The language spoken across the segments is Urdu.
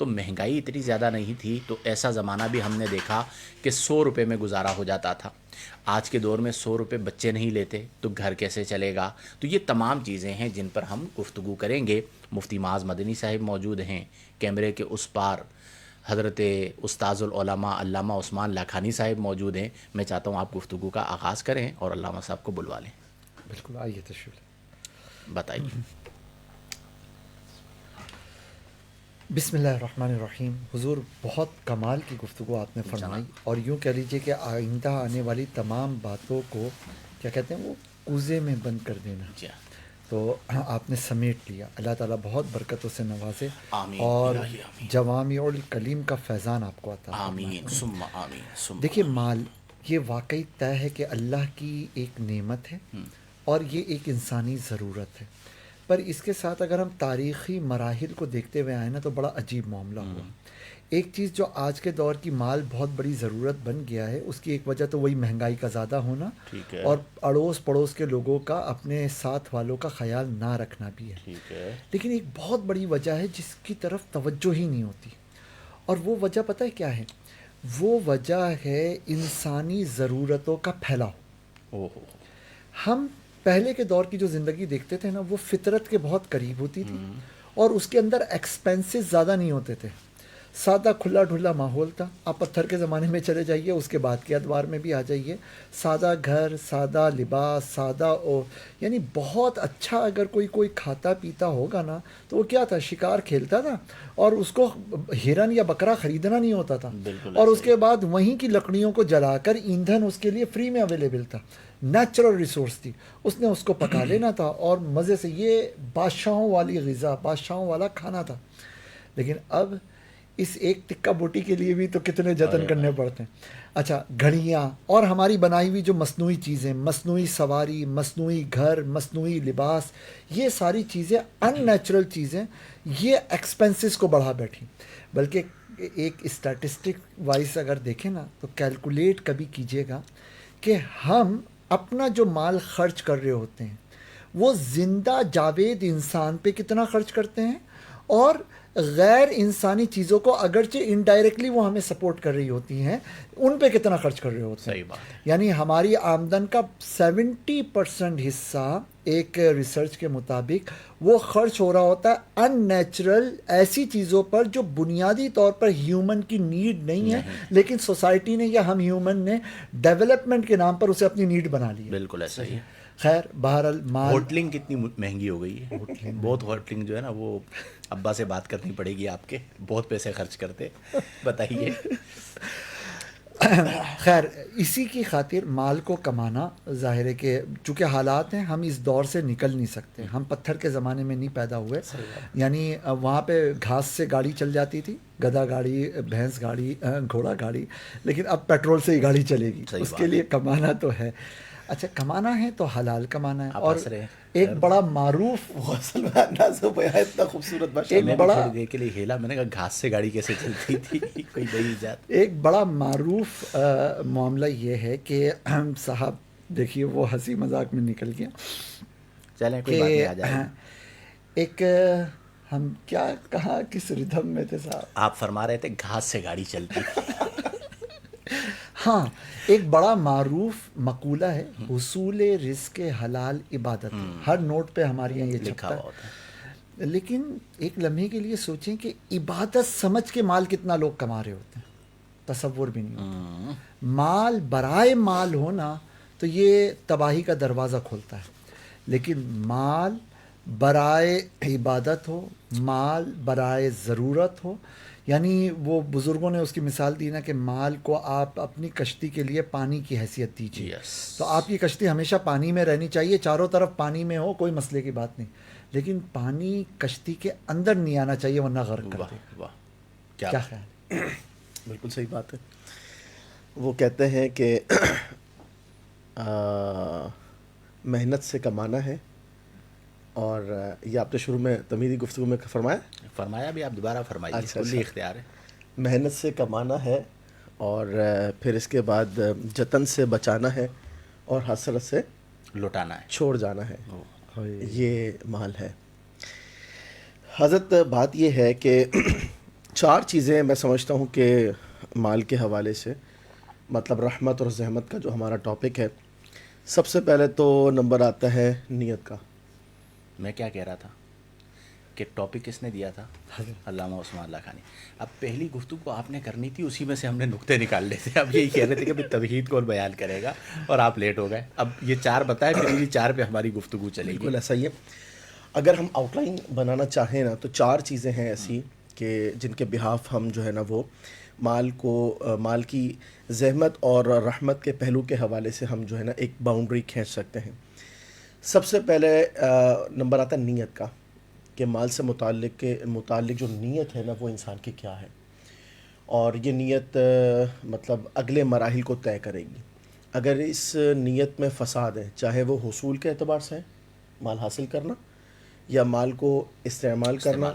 تو مہنگائی اتنی زیادہ نہیں تھی، تو ایسا زمانہ بھی ہم نے دیکھا کہ 100 روپے میں گزارا ہو جاتا تھا. آج کے دور میں 100 روپے بچے نہیں لیتے تو گھر کیسے چلے گا؟ تو یہ تمام چیزیں ہیں جن پر ہم گفتگو کریں گے. مفتی معاذ مدنی صاحب موجود ہیں، کیمرے کے اس پار حضرت استاذ العلماء علامہ عثمان لاکھانی صاحب موجود ہیں. میں چاہتا ہوں آپ گفتگو کا آغاز کریں اور علامہ صاحب کو بلوا لیں. بالکل، آئیے تشریف بتائیے. بسم اللہ الرحمن الرحیم. حضور بہت کمال کی گفتگو آپ نے فرمائی، اور یوں کہہ لیجئے کہ آئندہ آنے والی تمام باتوں کو کیا کہتے ہیں وہ کوزے میں بند کر دینا. جی تو آپ نے سمیٹ لیا. اللہ تعالیٰ بہت برکتوں سے نوازے آمین اور الہی آمین. جوامع الکلیم کا فیضان آپ کو عطا آمین فرمائے. ثم آمین ثم دیکھیے، آمین. مال یہ واقعی طے ہے کہ اللہ کی ایک نعمت ہے اور یہ ایک انسانی ضرورت ہے. پر اس کے ساتھ اگر ہم تاریخی مراحل کو دیکھتے ہوئے آئیں نا تو بڑا عجیب معاملہ ہوا. ایک چیز جو آج کے دور کی مال بہت بڑی ضرورت بن گیا ہے، اس کی ایک وجہ تو وہی مہنگائی کا زیادہ ہونا ٹھیک ہے. اور اڑوس پڑوس کے لوگوں کا، اپنے ساتھ والوں کا خیال نہ رکھنا بھی ہے. ٹھیک ہے. لیکن ایک بہت بڑی وجہ ہے جس کی طرف توجہ ہی نہیں ہوتی، اور وہ وجہ پتہ ہے کیا ہے؟ وہ وجہ ہے انسانی ضرورتوں کا پھیلاؤ. اوہ. ہم پہلے کے دور کی جو زندگی دیکھتے تھے نا، وہ فطرت کے بہت قریب ہوتی تھی اور اس کے اندر ایکسپینسز زیادہ نہیں ہوتے تھے. سادہ کھلا ڈھلا ماحول تھا. آپ پتھر کے زمانے میں چلے جائیے، اس کے بعد کے ادوار میں بھی آ جائیے، سادہ گھر، سادہ لباس، سادہ یعنی بہت اچھا. اگر کوئی کھاتا پیتا ہوگا نا تو وہ کیا تھا؟ شکار کھیلتا تھا اور اس کو ہرن یا بکرا خریدنا نہیں ہوتا تھا، اور اس کے بعد وہیں کی لکڑیوں کو جلا کر ایندھن اس کے لیے فری میں اویلیبل تھا. نیچرل ریسورس تھی، اس نے اس کو پکا لینا تھا اور مزے سے. یہ بادشاہوں والی غذا، بادشاہوں والا کھانا تھا. لیکن اب اس ایک ٹکا بوٹی کے لیے بھی تو کتنے جتن کرنے پڑتے ہیں. اچھا، گھڑیاں اور ہماری بنائی ہوئی جو مصنوعی چیزیں، مصنوعی سواری، مصنوعی گھر، مصنوعی لباس، یہ ساری چیزیں ان نیچرل چیزیں، یہ ایکسپنسز کو بڑھا بیٹھی. بلکہ ایک اسٹیٹسٹک وائز اگر دیکھیں نا تو کیلکولیٹ کبھی کیجیے گا کہ ہم اپنا جو مال خرچ کر رہے ہوتے ہیں وہ زندہ جاوید انسان پہ کتنا خرچ کرتے ہیں، اور غیر انسانی چیزوں کو اگرچہ انڈائریکٹلی وہ ہمیں سپورٹ کر رہی ہوتی ہیں ان پہ کتنا خرچ کر رہے ہوتے ہیں. صحیح بات ہے. یعنی ہماری آمدن کا 70% حصہ ایک ریسرچ کے مطابق وہ خرچ ہو رہا ہوتا ہے ان نیچرل ایسی چیزوں پر جو بنیادی طور پر ہیومن کی نیڈ نہیں ہے، لیکن سوسائٹی نے یا ہم ہیومن نے ڈیولپمنٹ کے نام پر اسے اپنی نیڈ بنا لی ہے. بالکل ایسا ہی ہے. خیر، بہرحال مال. ہوٹلنگ کتنی مہنگی ہو گئی ہے. بہت ہوٹلنگ جو ہے نا، وہ ابا سے بات کرنی پڑے گی آپ کے، بہت پیسے خرچ کرتے. بتائیے. خیر، اسی کی خاطر مال کو کمانا ظاہر ہے کہ چونکہ حالات ہیں ہم اس دور سے نکل نہیں سکتے. ہم پتھر کے زمانے میں نہیں پیدا ہوئے. یعنی وہاں پہ گھاس سے گاڑی چل جاتی تھی، گدھا گاڑی، بھینس گاڑی، گھوڑا گاڑی، لیکن اب پیٹرول سے ہی گاڑی چلے گی. اس کے لیے کمانا تو ہے. اچھا، کمانا ہے تو حلال کمانا ہے. اور ایک بڑا معروف اتنا خوبصورت ایک بڑا دیر کے لیے ہیلا، میں نے کہا گھاس سے گاڑی کیسے چلتی تھی، کوئی نئی ایجاد. ایک بڑا معروف معاملہ یہ ہے کہ صاحب دیکھیے وہ ہنسی مذاق میں نکل گیا. چلیں کوئی بات نہیں، آ جائے. ایک ہم کیا کہا، کس ردھم میں تھے صاحب؟ آپ فرما رہے تھے گھاس سے گاڑی چلتی. ہاں، ایک بڑا معروف مقولہ ہے، حصول رزق حلال عبادت. ہر نوٹ پہ ہمارے یہاں یہ چھپتا ہے. لیکن ایک لمحے کے لیے سوچیں کہ عبادت سمجھ کے مال کتنا لوگ کما رہے ہوتے ہیں، تصور بھی نہیں ہوتا. مال برائے مال ہونا تو یہ تباہی کا دروازہ کھولتا ہے. لیکن مال برائے عبادت ہو، مال برائے ضرورت ہو، یعنی وہ بزرگوں نے اس کی مثال دی نا کہ مال کو آپ اپنی کشتی کے لیے پانی کی حیثیت دیجیے. تو آپ کی کشتی ہمیشہ پانی میں رہنی چاہیے، چاروں طرف پانی میں ہو، کوئی مسئلے کی بات نہیں. لیکن پانی کشتی کے اندر نہیں آنا چاہیے ورنہ غرق کر دے. کیا خیال؟ بالکل صحیح بات ہے. وہ کہتے ہیں کہ محنت سے کمانا ہے، اور یہ آپ نے شروع میں تمہیدی گفتگو میں فرمایا بھی، آپ دوبارہ فرمائیے. کلی اختیار ہے. محنت سے کمانا ہے، اور پھر اس کے بعد جتن سے بچانا ہے، اور حسرت سے لٹانا ہے، چھوڑ جانا ہے. یہ مال ہے. حضرت بات یہ ہے کہ 4 چیزیں میں سمجھتا ہوں کہ مال کے حوالے سے، مطلب رحمت اور زحمت کا جو ہمارا ٹاپک ہے، سب سے پہلے تو نمبر آتا ہے نیت کا. میں کیا کہہ رہا تھا کہ ٹاپک کس نے دیا تھا؟ علامہ عثمان اللہ خانی. اب پہلی گفتگو آپ نے کرنی تھی، اسی میں سے ہم نے نقطے نکال لیے تھے. اب یہی کہہ رہے تھے کہ توحید کون بیان کرے گا، اور آپ لیٹ ہو گئے. اب یہ 4 بتائے، پھر انہی 4 پہ ہماری گفتگو چلے گی. بالکل ایسا ہی ہے. اگر ہم آؤٹ لائن بنانا چاہیں نا، تو 4 چیزیں ہیں ایسی کہ جن کے بہاف ہم جو ہے نا وہ مال کی زحمت اور رحمت کے پہلو کے حوالے سے ہم جو ہے نا ایک باؤنڈری کھینچ سکتے ہیں. سب سے پہلے نمبر آتا ہے نیت کا، کہ مال سے متعلق جو نیت ہے نا وہ انسان کی کیا ہے، اور یہ نیت مطلب اگلے مراحل کو طے کرے گی. اگر اس نیت میں فساد ہے، چاہے وہ حصول کے اعتبار سے ہے، مال حاصل کرنا، یا مال کو استعمال کرنا،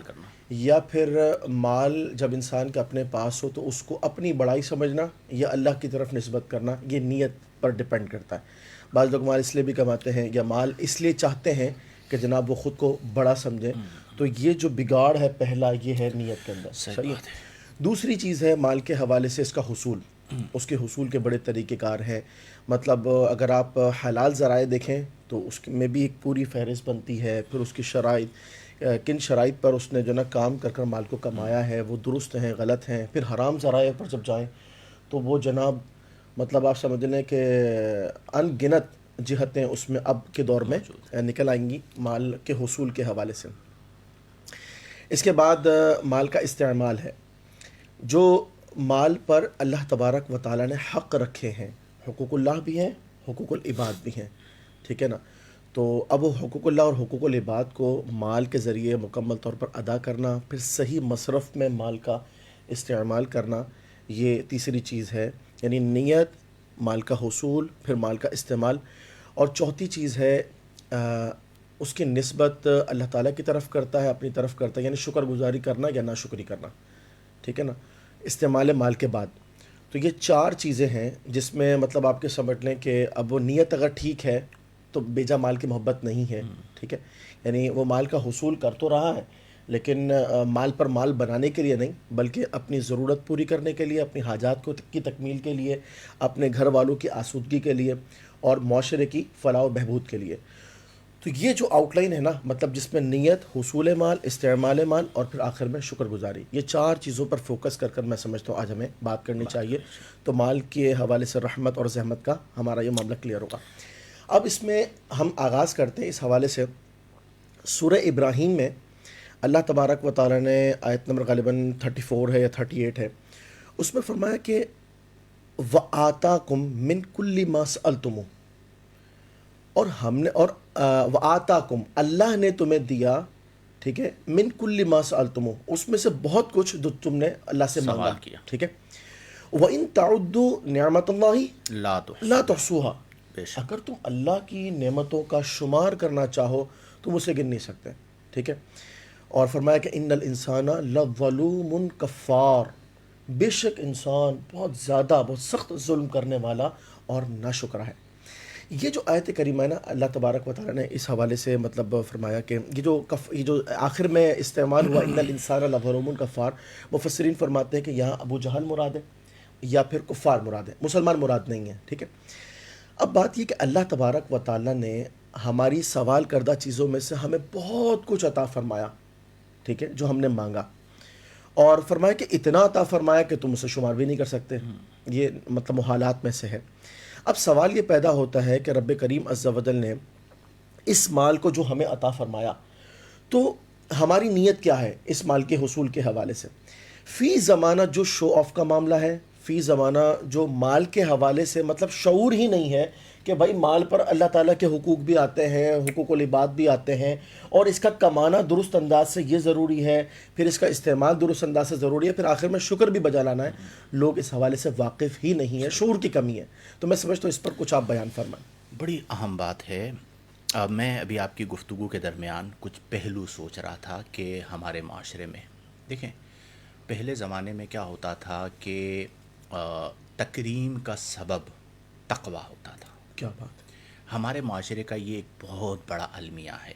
یا پھر مال جب انسان کے اپنے پاس ہو تو اس کو اپنی بڑائی سمجھنا یا اللہ کی طرف نسبت کرنا، یہ نیت پر ڈپینڈ کرتا ہے. بعض لوگ مال اس لیے بھی کماتے ہیں یا مال اس لیے چاہتے ہیں کہ جناب وہ خود کو بڑا سمجھیں. تو یہ جو بگاڑ ہے پہلا، یہ ہے نیت کے اندر. صحیح بات ہے. دوسری چیز ہے مال کے حوالے سے اس کا حصول. اس کے حصول کے بڑے طریقہ کار ہیں. مطلب اگر آپ حلال ذرائع دیکھیں تو اس میں بھی ایک پوری فہرست بنتی ہے. پھر اس کی شرائط، کن شرائط پر اس نے جو نا کام کر مال کو کمایا ہے، وہ درست ہیں غلط ہیں. پھر حرام ذرائع پر جب جائیں تو وہ جناب مطلب آپ سمجھ لیں کہ ان گنت جہتیں اس میں اب کے دور میں نکل آئیں گی مال کے حصول کے حوالے سے. اس کے بعد مال کا استعمال ہے. جو مال پر اللہ تبارک و تعالیٰ نے حق رکھے ہیں، حقوق اللہ بھی ہیں، حقوق العباد بھی ہیں، ٹھیک ہے نا. تو اب وہ حقوق اللہ اور حقوق العباد کو مال کے ذریعے مکمل طور پر ادا کرنا، پھر صحیح مصرف میں مال کا استعمال کرنا، یہ تیسری چیز ہے. یعنی نیت، مال کا حصول، پھر مال کا استعمال. اور چوتھی چیز ہے اس کی نسبت اللہ تعالیٰ کی طرف کرتا ہے، اپنی طرف کرتا ہے، یعنی شکر گزاری کرنا یا ناشکری کرنا، ٹھیک ہے نا، استعمال مال کے بعد. تو یہ 4 چیزیں ہیں جس میں مطلب آپ کے سمجھ لیں کہ اب وہ نیت اگر ٹھیک ہے تو بیجا مال کی محبت نہیں ہے، ٹھیک ہے. یعنی وہ مال کا حصول کر تو رہا ہے لیکن مال پر مال بنانے کے لیے نہیں، بلکہ اپنی ضرورت پوری کرنے کے لیے، اپنی حاجات کی تکمیل کے لیے، اپنے گھر والوں کی آسودگی کے لیے، اور معاشرے کی فلاح و بہبود کے لیے. تو یہ جو آؤٹ لائن ہے نا، مطلب جس میں نیت، حصول مال، استعمال مال، اور پھر آخر میں شکر گزاری، یہ 4 چیزوں پر فوکس کر میں سمجھتا ہوں آج ہمیں بات کرنی چاہیے. تو مال کے حوالے سے رحمت اور زحمت کا ہمارا یہ معاملہ کلیئر ہوگا. اب اس میں ہم آغاز کرتے ہیں اس حوالے سے. سورہ ابراہیم میں اللہ تبارک و تعالیٰ نے آیت نمبر غالباً 34 ہے یا 38 ہے، اس میں فرمایا کہ وَآتَاكُم مِّن كُلِّ مَا سَأَلْتُمُوهُ، اور ہم نے، اور وَآتَاكُم، اللہ نے تمہیں دیا، ٹھیک ہے، مِّن كُلِّ مَا سَأَلْتُمُوهُ، اس میں سے بہت کچھ جو تم نے اللہ سے مانگا کیا، ٹھیک ہے. وَإِن تَعُدُّوا نِعْمَةَ اللَّهِ لا لَا تُحْصُوهَا، اگر تم اللہ کی نعمتوں کا شمار کرنا چاہو تم اسے گن نہیں سکتے، ٹھیک ہے. اور فرمایا کہ ان الانسان لظلوم کفار، بے شک انسان بہت زیادہ، بہت سخت ظلم کرنے والا اور ناشکرا ہے. یہ جو آیت کریمہ ہے نا، اللہ تبارک و تعالیٰ نے اس حوالے سے مطلب فرمایا کہ یہ جو آخر میں استعمال ہوا ان الانسان لظلوم کفار، مفسرین فرماتے ہیں کہ یہاں ابو جہل مراد ہے یا پھر کفار مراد ہے، مسلمان مراد نہیں ہے، ٹھیک ہے. اب بات یہ کہ اللہ تبارک و تعالیٰ نے ہماری سوال کردہ چیزوں میں سے ہمیں بہت کچھ عطا فرمایا، ٹھیک ہے، جو ہم نے مانگا، اور فرمایا کہ اتنا عطا فرمایا کہ تم اسے شمار بھی نہیں کر سکتے. یہ مطلب محالات میں سے ہے. اب سوال یہ پیدا ہوتا ہے کہ رب کریم عز و جل نے اس مال کو جو ہمیں عطا فرمایا، تو ہماری نیت کیا ہے اس مال کے حصول کے حوالے سے. فی زمانہ جو شو آف کا معاملہ ہے، فی زمانہ جو مال کے حوالے سے مطلب شعور ہی نہیں ہے کہ بھائی مال پر اللہ تعالیٰ کے حقوق بھی آتے ہیں، حقوق العباد بھی آتے ہیں، اور اس کا کمانا درست انداز سے یہ ضروری ہے، پھر اس کا استعمال درست انداز سے ضروری ہے، پھر آخر میں شکر بھی بجا لانا ہے. لوگ اس حوالے سے واقف ہی نہیں ہے، شعور کی کمی ہے. تو میں سمجھتا ہوں اس پر کچھ آپ بیان فرمائیں. بڑی اہم بات ہے. میں ابھی آپ کی گفتگو کے درمیان کچھ پہلو سوچ رہا تھا کہ ہمارے معاشرے میں دیکھیں، پہلے زمانے میں کیا ہوتا تھا کہ تکریم کا سبب تقویٰ ہوتا تھا. کیا بات ہے. ہمارے معاشرے کا یہ ایک بہت بڑا المیہ ہے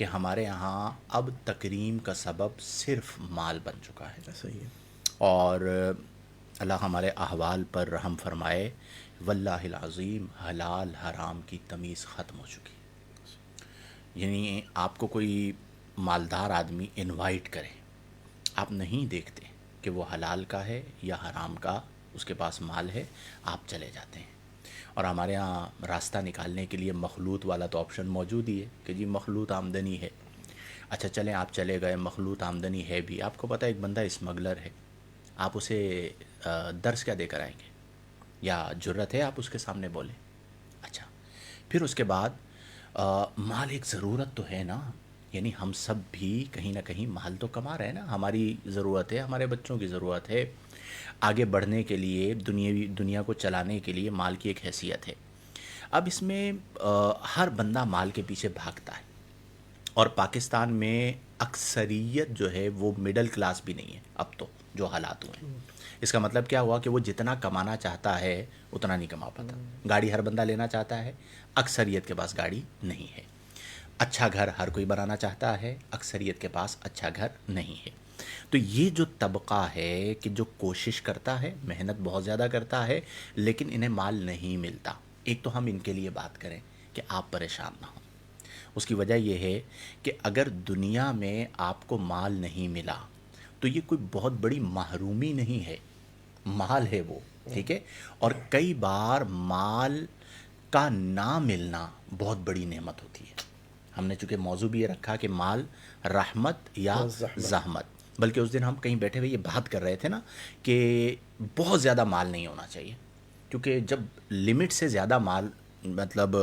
کہ ہمارے ہاں اب تکریم کا سبب صرف مال بن چکا ہے. صحیح ہے. اور اللہ ہمارے احوال پر رحم فرمائے. واللہ العظیم حلال حرام کی تمیز ختم ہو چکی. یعنی آپ کو کوئی مالدار آدمی انوائٹ کرے، آپ نہیں دیکھتے کہ وہ حلال کا ہے یا حرام کا، اس کے پاس مال ہے، آپ چلے جاتے ہیں. اور ہمارے ہاں راستہ نکالنے کے لیے مخلوط والا تو آپشن موجود ہی ہے کہ جی مخلوط آمدنی ہے. اچھا چلیں آپ چلے گئے، مخلوط آمدنی ہے بھی، آپ کو پتہ ہے ایک بندہ اسمگلر ہے، آپ اسے درس کیا دے کر آئیں گے؟ یا جرت ہے آپ اس کے سامنے بولیں؟ اچھا پھر اس کے بعد مال ایک ضرورت تو ہے نا. یعنی ہم سب بھی کہیں نہ کہیں مال تو کما رہے ہیں نا، ہماری ضرورت ہے، ہمارے بچوں کی ضرورت ہے، آگے بڑھنے کے لیے دنیا کو چلانے کے لیے مال کی ایک حیثیت ہے. اب اس میں ہر بندہ مال کے پیچھے بھاگتا ہے، اور پاکستان میں اکثریت جو ہے وہ مڈل کلاس بھی نہیں ہے اب تو، جو حالات ہوئے ہیں. اس کا مطلب کیا ہوا کہ وہ جتنا کمانا چاہتا ہے اتنا نہیں کما پاتا. گاڑی ہر بندہ لینا چاہتا ہے، اکثریت کے پاس گاڑی نہیں ہے. اچھا گھر ہر کوئی بنانا چاہتا ہے، اکثریت کے پاس اچھا گھر نہیں ہے. تو یہ جو طبقہ ہے کہ جو کوشش کرتا ہے، محنت بہت زیادہ کرتا ہے، لیکن انہیں مال نہیں ملتا. ایک تو ہم ان کے لیے بات کریں کہ آپ پریشان نہ ہوں. اس کی وجہ یہ ہے کہ اگر دنیا میں آپ کو مال نہیں ملا تو یہ کوئی بہت بڑی محرومی نہیں ہے، مال ہے وہ، ٹھیک ہے. اور کئی بار مال کا نہ ملنا بہت بڑی نعمت ہوتی ہے. ہم نے چونکہ موضوع بھی یہ رکھا کہ مال رحمت یا زحمت، بلکہ اس دن ہم کہیں بیٹھے ہوئے یہ بات کر رہے تھے نا کہ بہت زیادہ مال نہیں ہونا چاہیے، کیونکہ جب لمٹ سے زیادہ مال مطلب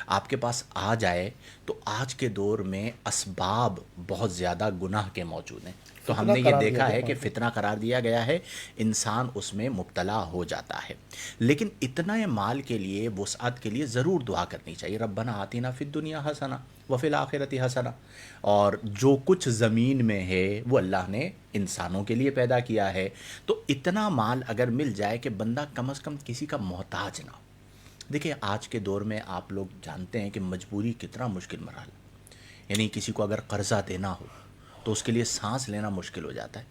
آپ کے پاس آ جائے تو آج کے دور میں اسباب بہت زیادہ گناہ کے موجود ہیں. تو ہم نے یہ دیکھا ہے کہ فتنہ قرار دیا گیا ہے، انسان اس میں مبتلا ہو جاتا ہے. لیکن اتنا مال کے لیے، وسعت کے لیے ضرور دعا کرنی چاہیے. ربنا آتنا فی الدنیا حسنہ وفی الآخرۃ حسنہ. اور جو کچھ زمین میں ہے وہ اللہ نے انسانوں کے لیے پیدا کیا ہے. تو اتنا مال اگر مل جائے کہ بندہ کم از کم کسی کا محتاج نہ ہو. دیکھیں آج کے دور میں آپ لوگ جانتے ہیں کہ مجبوری کتنا مشکل مرحلہ. یعنی کسی کو اگر قرضہ دینا ہو تو اس کے لیے سانس لینا مشکل ہو جاتا ہے.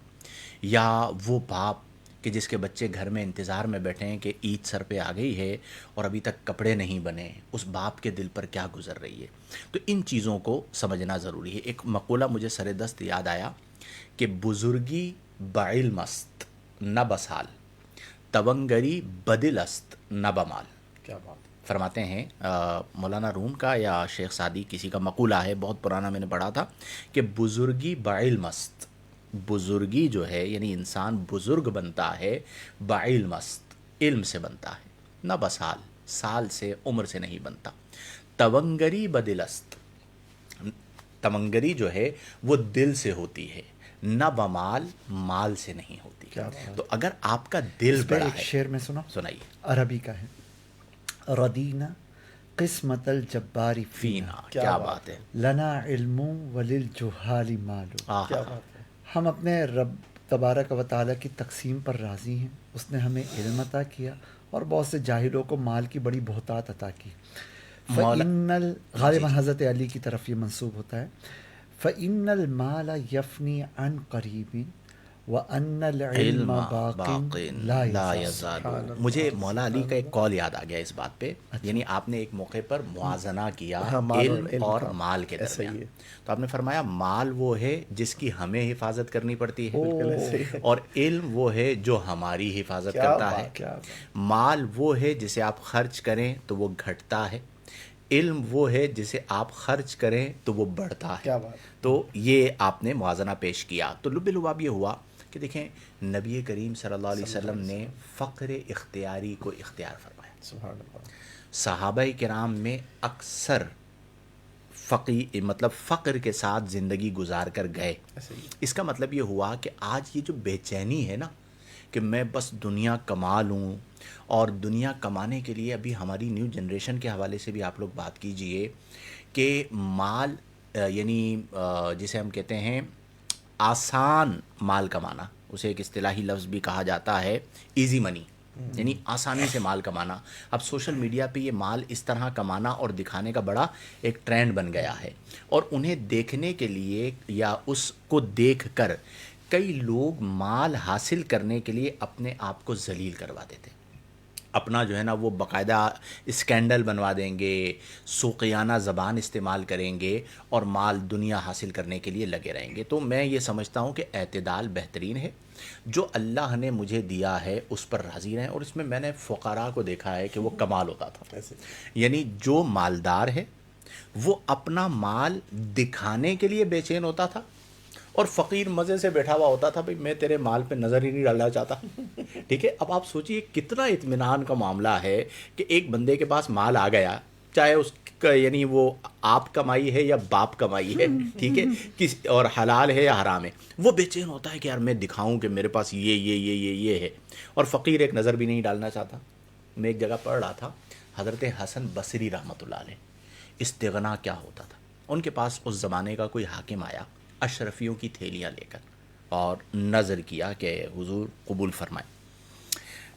یا وہ باپ کہ جس کے بچے گھر میں انتظار میں بیٹھے ہیں کہ عید سر پہ آ گئی ہے اور ابھی تک کپڑے نہیں بنے، اس باپ کے دل پر کیا گزر رہی ہے. تو ان چیزوں کو سمجھنا ضروری ہے. ایک مقولہ مجھے سر دست یاد آیا کہ بزرگی بعلم است نہ بسال، تونگری بدل است نہ بمال. کیا بات. فرماتے ہیں مولانا روم کا یا شیخ سعدی کسی کا مقولہ ہے، بہت پرانا میں نے پڑھا تھا کہ بزرگی بعلم است. بزرگی جو ہے یعنی انسان بزرگ بنتا ہے بعلم است، علم سے بنتا ہے، نہ بسال، سال سے، عمر سے نہیں بنتا. تونگری بدل است، تونگری جو ہے وہ دل سے ہوتی ہے، نہ بمال، مال سے نہیں ہوتی. تو اگر آپ کا دل بڑا ایک ہے. شعر میں سنا، سنائیے. عربی کا ہے، ردینا قسمت الجبار فینا، کیا بات ہے. لنا علم وللجہال مال. کیا بات ہے. ہم اپنے رب تبارک و تعالیٰ کی تقسیم پر راضی ہیں. اس نے ہمیں علم عطا کیا اور بہت سے جاہلوں کو مال کی بڑی بہتات عطا کی. فَإِنَّ غالباً حضرت علی کی طرف یہ منسوب ہوتا ہے، فَإِنَّ الْمَالَ يَفْنِي عَنْ قَرِيبٍ وَأَنَّ الْعِلْمَ بَاقٍ لَا يَزَالُ. مجھے مولا علی کا ایک کال یاد آ گیا اس بات پہ. یعنی آپ نے ایک موقع پر موازنہ کیا علم اور مال کے درمیان. تو آپ نے فرمایا مال وہ ہے جس کی ہمیں حفاظت کرنی پڑتی ہے، اور علم وہ ہے جو ہماری حفاظت کرتا ہے. مال وہ ہے جسے آپ خرچ کریں تو وہ گھٹتا ہے، علم وہ ہے جسے آپ خرچ کریں تو وہ بڑھتا ہے. تو یہ آپ نے موازنہ پیش کیا. تو لب لباب یہ ہوا کہ دیکھیں نبی کریم صلی اللہ علیہ وسلم نے فقر اختیاری کو اختیار فرمایا. سبحان اللہ. صحابہ کرام میں اکثر مطلب فقر کے ساتھ زندگی گزار کر گئے. اس کا مطلب یہ ہوا کہ آج یہ جو بے چینی ہے نا کہ میں بس دنیا کما لوں، اور دنیا کمانے کے لیے ابھی ہماری نیو جنریشن کے حوالے سے بھی آپ لوگ بات کیجئے کہ مال یعنی جسے ہم کہتے ہیں آسان مال کمانا، اسے ایک اصطلاحی لفظ بھی کہا جاتا ہے ایزی منی. یعنی آسانی سے مال کمانا. اب سوشل میڈیا پہ یہ مال اس طرح کمانا اور دکھانے کا بڑا ایک ٹرینڈ بن گیا ہے, اور انہیں دیکھنے کے لیے یا اس کو دیکھ کر کئی لوگ مال حاصل کرنے کے لیے اپنے آپ کو ذلیل کروا دیتے ہیں. اپنا جو ہے نا وہ باقاعدہ اسکینڈل بنوا دیں گے, سوقیانہ زبان استعمال کریں گے اور مال دنیا حاصل کرنے کے لیے لگے رہیں گے. تو میں یہ سمجھتا ہوں کہ اعتدال بہترین ہے. جو اللہ نے مجھے دیا ہے اس پر راضی رہیں. اور اس میں میں نے فقراء کو دیکھا ہے کہ وہ کمال ہوتا تھا. یعنی جو مالدار ہے وہ اپنا مال دکھانے کے لیے بے چین ہوتا تھا, اور فقیر مزے سے بیٹھا ہوا ہوتا تھا, بھئی میں تیرے مال پہ نظر ہی نہیں ڈالنا چاہتا. ٹھیک ہے, اب آپ سوچئے کتنا اطمینان کا معاملہ ہے کہ ایک بندے کے پاس مال آ گیا, چاہے اس کا یعنی وہ آپ کمائی ہے یا باپ کمائی ہے, ٹھیک ہے, اور حلال ہے یا حرام ہے, وہ بے چین ہوتا ہے کہ یار میں دکھاؤں کہ میرے پاس یہ ہے, اور فقیر ایک نظر بھی نہیں ڈالنا چاہتا. میں ایک جگہ پڑھ رہا تھا, حضرت حسن بصری رحمۃ اللہ علیہ, استغنا کیا ہوتا تھا. ان کے پاس اس زمانے کا کوئی حاکم آیا اشرفیوں کی تھیلیاں لے کر اور نظر کیا کہ حضور قبول فرمائیں.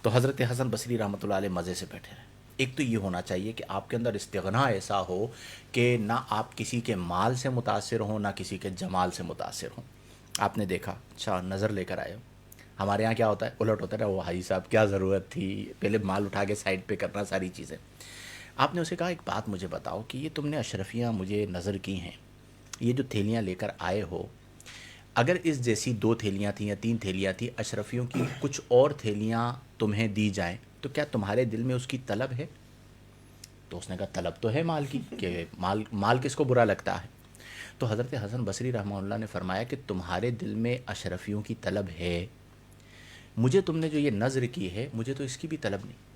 تو حضرت حسن بصری رحمۃ اللہ علیہ مزے سے بیٹھے رہے. ایک تو یہ ہونا چاہیے کہ آپ کے اندر استغنا ایسا ہو کہ نہ آپ کسی کے مال سے متاثر ہوں, نہ کسی کے جمال سے متاثر ہوں. آپ نے دیکھا, اچھا نظر لے کر آئے ہو. ہمارے ہاں کیا ہوتا ہے, الٹ ہوتا ہے, وہ حاجی صاحب کیا ضرورت تھی, پہلے مال اٹھا کے سائڈ پہ کرنا ساری چیزیں. آپ نے اسے کہا ایک بات مجھے بتاؤ کہ یہ تم نے اشرفیاں مجھے نظر کی ہیں, یہ جو تھیلیاں لے کر آئے ہو, اگر اس جیسی 2 تھیلیاں تھیں یا 3 تھیلیاں تھیں, اشرفیوں کی کچھ اور تھیلیاں تمہیں دی جائیں, تو کیا تمہارے دل میں اس کی طلب ہے؟ تو اس نے کہا طلب تو ہے مال کی, کہ مال کس کو برا لگتا ہے. تو حضرت حسن بصری رحمہ اللہ نے فرمایا کہ تمہارے دل میں اشرفیوں کی طلب ہے, مجھے تم نے جو یہ نظر کی ہے مجھے تو اس کی بھی طلب نہیں.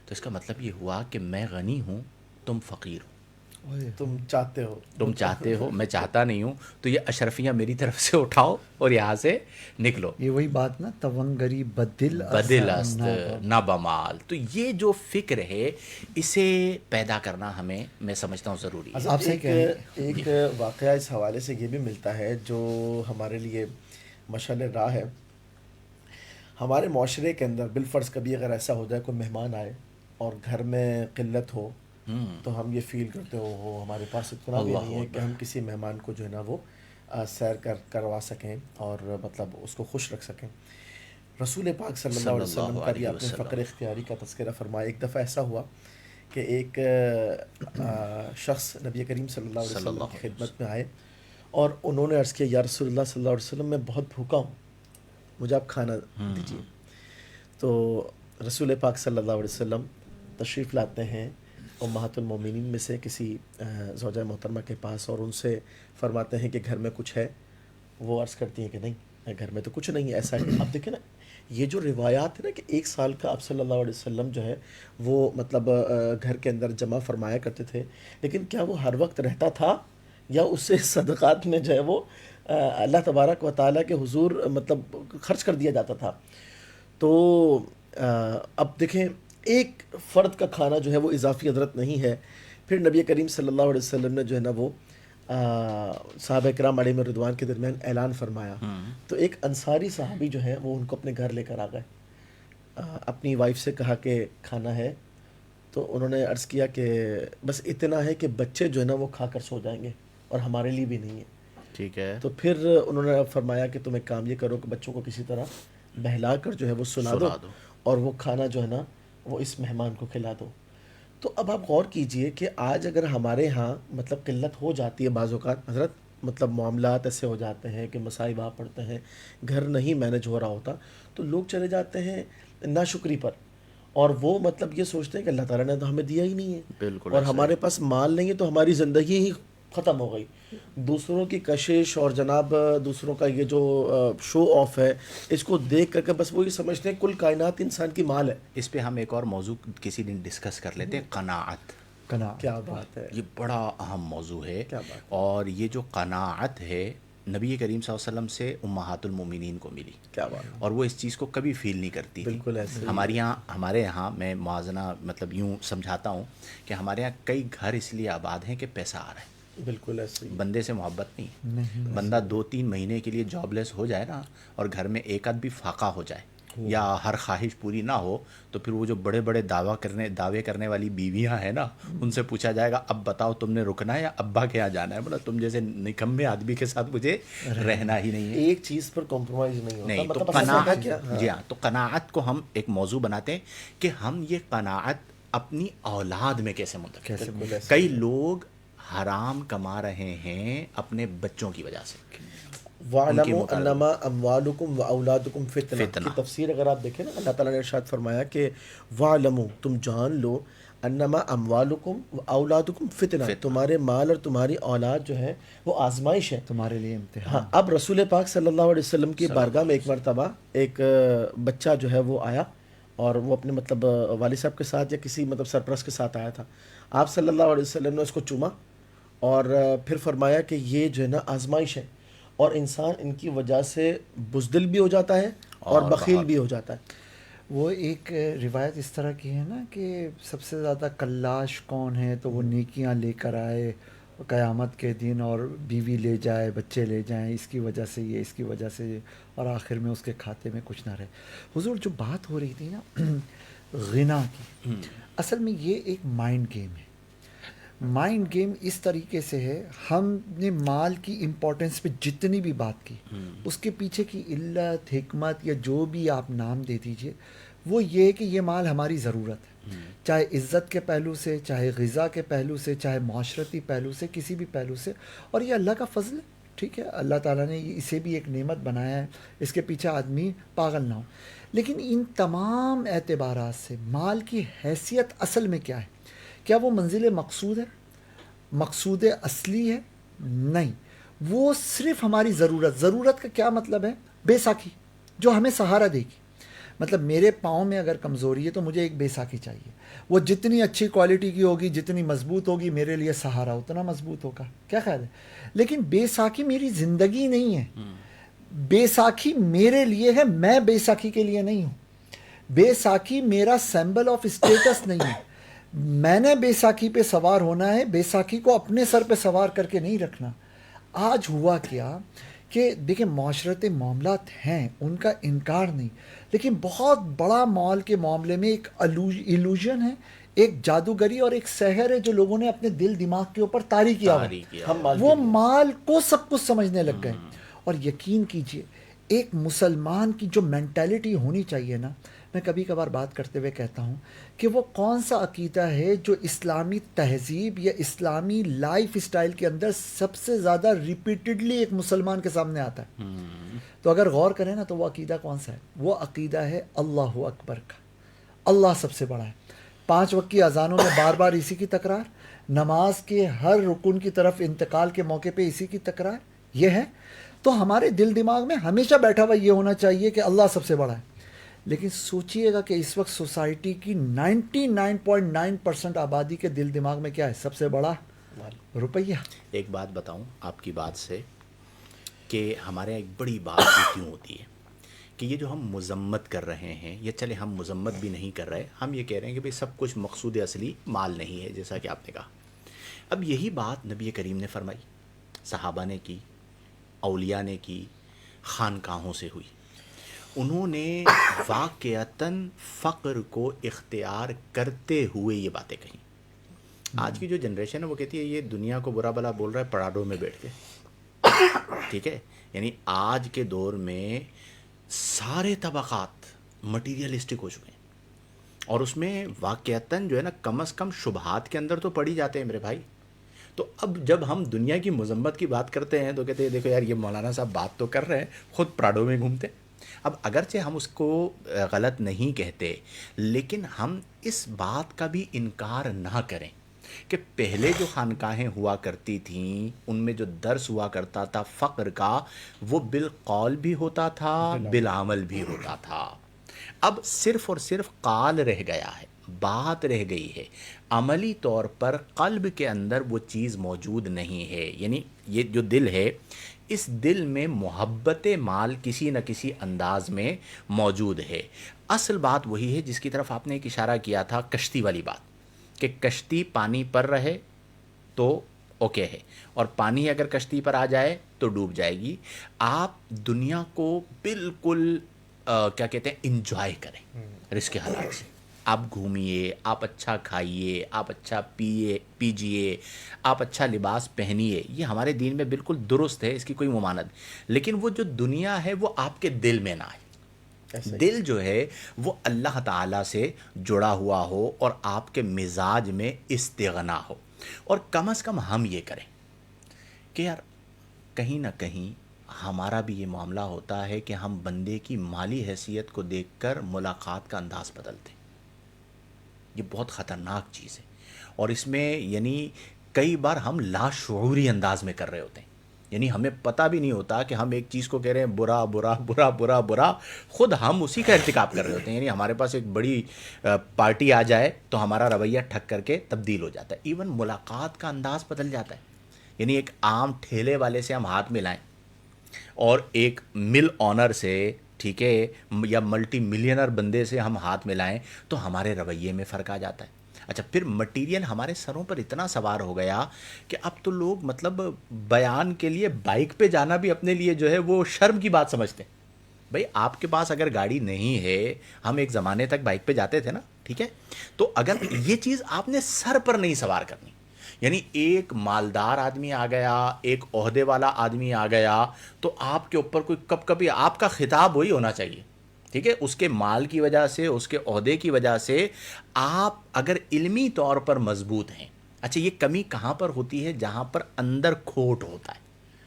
تو اس کا مطلب یہ ہوا کہ میں غنی ہوں, تم فقیر ہو. تم چاہتے ہو, میں چاہتا نہیں ہوں, تو یہ اشرفیاں میری طرف سے اٹھاؤ اور یہاں سے نکلو. یہ وہی بات نا, تونگری بدل است نہ بمال. تو یہ جو فکر ہے اسے پیدا کرنا ہمیں, میں سمجھتا ہوں ضروری ہے. آپ سے ایک واقعہ اس حوالے سے یہ بھی ملتا ہے جو ہمارے لیے مشعل راہ ہے. ہمارے معاشرے کے اندر بالفرض کبھی اگر ایسا ہو جائے کوئی مہمان آئے اور گھر میں قلت ہو, تو ہم یہ فیل کرتے ہو ہمارے پاس اتنا بھی نہیں ہے کہ ہم کسی مہمان کو جو ہے نا وہ سیر کروا سکیں اور مطلب اس کو خوش رکھ سکیں. رسول پاک صلی اللہ علیہ وسلم کا بھی اپنے فقر اختیاری کا تذکرہ فرمایا. ایک دفعہ ایسا ہوا کہ ایک شخص نبی کریم صلی اللہ علیہ وسلم کی خدمت میں آئے اور انہوں نے عرض کیا, یا رسول اللہ صلی اللہ علیہ وسلم میں بہت بھوکا ہوں, مجھے آپ کھانا دیجیے. تو رسول پاک صلی اللہ علیہ وسلم تشریف لاتے ہیں امہات المومنین میں سے کسی زوجہ محترمہ کے پاس, اور ان سے فرماتے ہیں کہ گھر میں کچھ ہے. وہ عرض کرتی ہیں کہ نہیں, گھر میں تو کچھ نہیں ہے. ایسا ہے, اب دیکھیں نا یہ جو روایات ہے نا کہ 1 سال کا آپ صلی اللہ علیہ وسلم جو ہے وہ مطلب گھر کے اندر جمع فرمایا کرتے تھے, لیکن کیا وہ ہر وقت رہتا تھا یا اس سے صدقات میں جو ہے وہ اللہ تبارک و تعالیٰ کے حضور مطلب خرچ کر دیا جاتا تھا. تو اب دیکھیں ایک فرد کا کھانا جو ہے وہ اضافی حضرت نہیں ہے. پھر نبی کریم صلی اللہ علیہ وسلم نے جو ہے نا وہ صحابہ کرام علیہم رضوان کے درمیان اعلان فرمایا. تو ایک انصاری صحابی جو ہے وہ ان کو اپنے گھر لے کر آ گئے, اپنی وائف سے کہا کہ کھانا ہے. تو انہوں نے عرض کیا کہ بس اتنا ہے کہ بچے جو ہے نا وہ کھا کر سو جائیں گے اور ہمارے لیے بھی نہیں ہے. ٹھیک ہے. تو پھر انہوں نے فرمایا کہ تم ایک کام یہ کرو کہ بچوں کو کسی طرح بہلا کر جو ہے وہ سنا دو اور وہ کھانا جو ہے نا وہ اس مہمان کو کھلا دو. تو اب آپ غور کیجئے کہ آج اگر ہمارے ہاں مطلب قلت ہو جاتی ہے بعض اوقات حضرت, مطلب معاملات ایسے ہو جاتے ہیں کہ مصائب آ پڑتے ہیں, گھر نہیں مینج ہو رہا ہوتا, تو لوگ چلے جاتے ہیں ناشکری پر, اور وہ مطلب یہ سوچتے ہیں کہ اللہ تعالیٰ نے تو ہمیں دیا ہی نہیں ہے, بالکل, اور ہمارے پاس مال نہیں ہے تو ہماری زندگی ہی ختم ہو گئی. دوسروں کی کشش اور جناب دوسروں کا یہ جو شو آف ہے, اس کو دیکھ کر کے بس وہ یہ سمجھتے ہیں کل کائنات انسان کی مال ہے. اس پہ ہم ایک اور موضوع کسی دن ڈسکس کر لیتے ہیں, قناعت. کیا بات ہے, یہ بڑا اہم موضوع ہے. کیا بات. اور یہ جو قناعت ہے نبی کریم صلی اللہ علیہ وسلم سے امہات المومنین کو ملی. کیا بات. اور وہ اس چیز کو کبھی فیل نہیں کرتی. بالکل ایسے ہمارے یہاں میں موازنہ مطلب یوں سمجھاتا ہوں کہ ہمارے یہاں کئی گھر اس لیے آباد ہیں کہ پیسہ آ رہا ہے. بالکل ایسے بندے سے محبت نہیں. بندہ 2-3 مہینے کے لیے جاب لیس ہو جائے نا, اور گھر میں ایک آدھ بھی فاقہ ہو جائے, یا ہر خواہش پوری نہ ہو تو پھر وہ جو بڑے بڑے دعوے کرنے والی بیویاں ہیں نا، ان سے پوچھا جائے گا اب بتاؤ تم نے رکنا ہے یا ابا کے یہاں جانا ہے، بولا تم جیسے نکمے آدمی کے ساتھ مجھے رہنا ہی نہیں ہے. ایک چیز پر کمپرومائز نہیں ہوتا. نہیں تو مطلب اصل میں ہے قناعت، کیا؟ جی ہاں، تو قناعت کو ہم ایک موضوع بناتے ہیں کہ ہم یہ قناعت اپنی اولاد میں کیسے منتقل کریں. بالکل ایسے. کئی لوگ حرام کما رہے ہیں اپنے بچوں کی وجہ سے. وَاعْلَمُوا أَنَّمَا أَمْوَالُكُمْ وَأَوْلَادُكُمْ فِتْنَةٌ کی تفسیر اگر آپ دیکھیں نا، اللہ تعالیٰ نے ارشاد فرمایا کہ وَاعْلَمُوا، تم جان لو، انما اموالکم و اولادکم فتنہ، تمہارے مال اور تمہاری اولاد جو ہے وہ آزمائش ہے تمہارے لیے امتحان. ہاں. اب رسول پاک صلی اللہ علیہ وسلم کی بارگاہ میں ایک مرتبہ ایک بچہ جو ہے وہ آیا، اور وہ اپنے مطلب والد صاحب کے ساتھ یا کسی مطلب سرپرست کے ساتھ آیا تھا. آپ صلی اللہ علیہ وسلم نے اس کو چوما اور پھر فرمایا کہ یہ جو ہے نا آزمائش ہے، اور انسان ان کی وجہ سے بزدل بھی ہو جاتا ہے اور بخیل بھی ہو جاتا ہے. وہ ایک روایت اس طرح کی ہے نا کہ سب سے زیادہ کلاش کون ہے، تو وہ نیکیاں لے کر آئے قیامت کے دن اور بیوی لے جائے، بچے لے جائیں، اس کی وجہ سے یہ، اس کی وجہ سے یہ، اور آخر میں اس کے کھاتے میں کچھ نہ رہے. حضور جو بات ہو رہی تھی نا غنا کی، اصل میں یہ ایک مائنڈ گیم ہے. مائنڈ گیم اس طریقے سے ہے، ہم نے مال کی امپورٹنس پہ جتنی بھی بات کی، اس کے پیچھے کی علت، حکمت یا جو بھی آپ نام دے دیجئے، وہ یہ ہے کہ یہ مال ہماری ضرورت ہے، چاہے عزت کے پہلو سے، چاہے غذا کے پہلو سے، چاہے معاشرتی پہلو سے، کسی بھی پہلو سے. اور یہ اللہ کا فضل ہے، ٹھیک ہے، اللہ تعالیٰ نے اسے بھی ایک نعمت بنایا ہے، اس کے پیچھے آدمی پاگل نہ ہو. لیکن ان تمام اعتبارات سے مال کی حیثیت اصل میں کیا ہے؟ کیا وہ منزل مقصود ہے، مقصود اصلی ہے؟ نہیں، وہ صرف ہماری ضرورت کا کیا مطلب ہے؟ بے ساکھی، جو ہمیں سہارا دے گی. مطلب میرے پاؤں میں اگر کمزوری ہے تو مجھے ایک بے ساکھی چاہیے، وہ جتنی اچھی کوالٹی کی ہوگی، جتنی مضبوط ہوگی، میرے لیے سہارا اتنا مضبوط ہوگا. کیا خیال ہے؟ لیکن بے ساکھی میری زندگی نہیں ہے، بے ساکھی میرے لیے ہے، میں بے ساکھی کے لیے نہیں ہوں. بے ساکھی میرا سمبل آف اسٹیٹس نہیں ہے. میں نے بے ساکھی پہ سوار ہونا ہے، بے ساکھی کو اپنے سر پہ سوار کر کے نہیں رکھنا. آج ہوا کیا کہ دیکھیں معاشرتی معاملات ہیں، ان کا انکار نہیں، لیکن بہت بڑا مال کے معاملے میں ایک ایلوژن ہے، ایک جادوگری اور ایک سحر ہے جو لوگوں نے اپنے دل دماغ کے اوپر طاری کیا ہوا. وہ مال کو سب کچھ سمجھنے لگ گئے. اور یقین کیجئے ایک مسلمان کی جو مینٹیلٹی ہونی چاہیے نا، میں کبھی کبھار بات کرتے ہوئے کہتا ہوں کہ وہ کون سا عقیدہ ہے جو اسلامی تہذیب یا اسلامی لائف اسٹائل کے اندر سب سے زیادہ ریپیٹڈلی ایک مسلمان کے سامنے آتا ہے. تو اگر غور کریں نا تو وہ عقیدہ کون سا ہے؟ وہ عقیدہ ہے اللہ اکبر کا. اللہ سب سے بڑا ہے. 5 وقت کی اذانوں میں بار بار اسی کی تکرار، نماز کے ہر رکن کی طرف انتقال کے موقع پہ اسی کی تکرار، یہ ہے. تو ہمارے دل دماغ میں ہمیشہ بیٹھا ہوا یہ ہونا چاہیے کہ اللہ سب سے بڑا ہے. لیکن سوچئے گا کہ اس وقت سوسائٹی کی 99.9% آبادی کے دل دماغ میں کیا ہے؟ سب سے بڑا روپیہ. ایک بات بتاؤں آپ کی بات سے کہ ہمارے ایک بڑی بات یہ کیوں ہوتی ہے کہ یہ جو ہم مذمت کر رہے ہیں، یا چلے ہم مذمت بھی نہیں کر رہے، ہم یہ کہہ رہے ہیں کہ بھئی سب کچھ مقصود اصلی مال نہیں ہے، جیسا کہ آپ نے کہا. اب یہی بات نبی کریم نے فرمائی، صحابہ نے کی، اولیاء نے کی، خانقاہوں سے ہوئی. انہوں نے واقعتاً فقر کو اختیار کرتے ہوئے یہ باتیں کہیں. آج کی جو جنریشن ہے وہ کہتی ہے یہ دنیا کو برا بلا بول رہا ہے پڑاڈوں میں بیٹھ کے، ٹھیک ہے. یعنی آج کے دور میں سارے طبقات مٹیریلسٹک ہو چکے ہیں، اور اس میں واقعتاً جو ہے نا کم از کم شبہات کے اندر تو پڑی جاتے ہیں میرے بھائی. تو اب جب ہم دنیا کی مذمت کی بات کرتے ہیں تو کہتے ہیں دیکھو یار یہ مولانا صاحب بات تو کر رہے ہیں، خود پراڈو میں گھومتے. اب اگرچہ ہم اس کو غلط نہیں کہتے، لیکن ہم اس بات کا بھی انکار نہ کریں کہ پہلے جو خانقاہیں ہوا کرتی تھیں ان میں جو درس ہوا کرتا تھا فقر کا، وہ بالقول بھی ہوتا تھا، بالعمل بھی ہوتا تھا. اب صرف اور صرف قال رہ گیا ہے، بات رہ گئی ہے، عملی طور پر قلب کے اندر وہ چیز موجود نہیں ہے. یعنی یہ جو دل ہے، اس دل میں محبت مال کسی نہ کسی انداز میں موجود ہے. اصل بات وہی ہے جس کی طرف آپ نے ایک اشارہ کیا تھا، کشتی والی بات، کہ کشتی پانی پر رہے تو اوکے ہے، اور پانی اگر کشتی پر آ جائے تو ڈوب جائے گی. آپ دنیا کو بالکل کیا کہتے ہیں انجوائے کریں رزق حلال سے. آپ گھومیے, آپ اچھا کھائیے, آپ اچھا پیجیے, آپ اچھا لباس پہنیے, یہ ہمارے دین میں بالکل درست ہے, اس کی کوئی ممانعت. لیکن وہ جو دنیا ہے وہ آپ کے دل میں نہ آئے. ایسا ہی. دل جو ہے وہ اللہ تعالیٰ سے جڑا ہوا ہو اور آپ کے مزاج میں استغنا ہو. اور کم از کم ہم یہ کریں کہ یار کہیں نہ کہیں ہمارا بھی یہ معاملہ ہوتا ہے کہ ہم بندے کی مالی حیثیت کو دیکھ کر ملاقات کا انداز بدلتے ہیں. یہ بہت خطرناک چیز ہے, اور اس میں یعنی کئی بار ہم لاشعوری انداز میں کر رہے ہوتے ہیں. یعنی ہمیں پتہ بھی نہیں ہوتا کہ ہم ایک چیز کو کہہ رہے ہیں برا برا برا برا برا, خود ہم اسی کا ارتکاب کر رہے ہوتے ہیں. یعنی ہمارے پاس ایک بڑی پارٹی آ جائے تو ہمارا رویہ ٹھک کر کے تبدیل ہو جاتا ہے. ایون ملاقات کا انداز بدل جاتا ہے. یعنی ایک عام ٹھیلے والے سے ہم ہاتھ ملائیں اور ایک مل آنر سے, ٹھیک ہے, یا ملٹی ملینر بندے سے ہم ہاتھ ملائیں تو ہمارے رویے میں فرق آ جاتا ہے. اچھا, پھر مٹیریل ہمارے سروں پر اتنا سوار ہو گیا کہ اب تو لوگ مطلب بیان کے لیے بائک پہ جانا بھی اپنے لیے جو ہے وہ شرم کی بات سمجھتے ہیں. بھائی آپ کے پاس اگر گاڑی نہیں ہے, ہم ایک زمانے تک بائک پہ جاتے تھے نا, ٹھیک ہے, تو اگر یہ چیز آپ نے سر پر نہیں سوار کرنی, یعنی ایک مالدار آدمی آ گیا, ایک عہدے والا آدمی آ گیا, تو آپ کے اوپر کوئی کب کبھی آپ کا خطاب وہی ہونا چاہیے, ٹھیک ہے, اس کے مال کی وجہ سے, اس کے عہدے کی وجہ سے. آپ اگر علمی طور پر مضبوط ہیں, اچھا یہ کمی کہاں پر ہوتی ہے؟ جہاں پر اندر کھوٹ ہوتا ہے.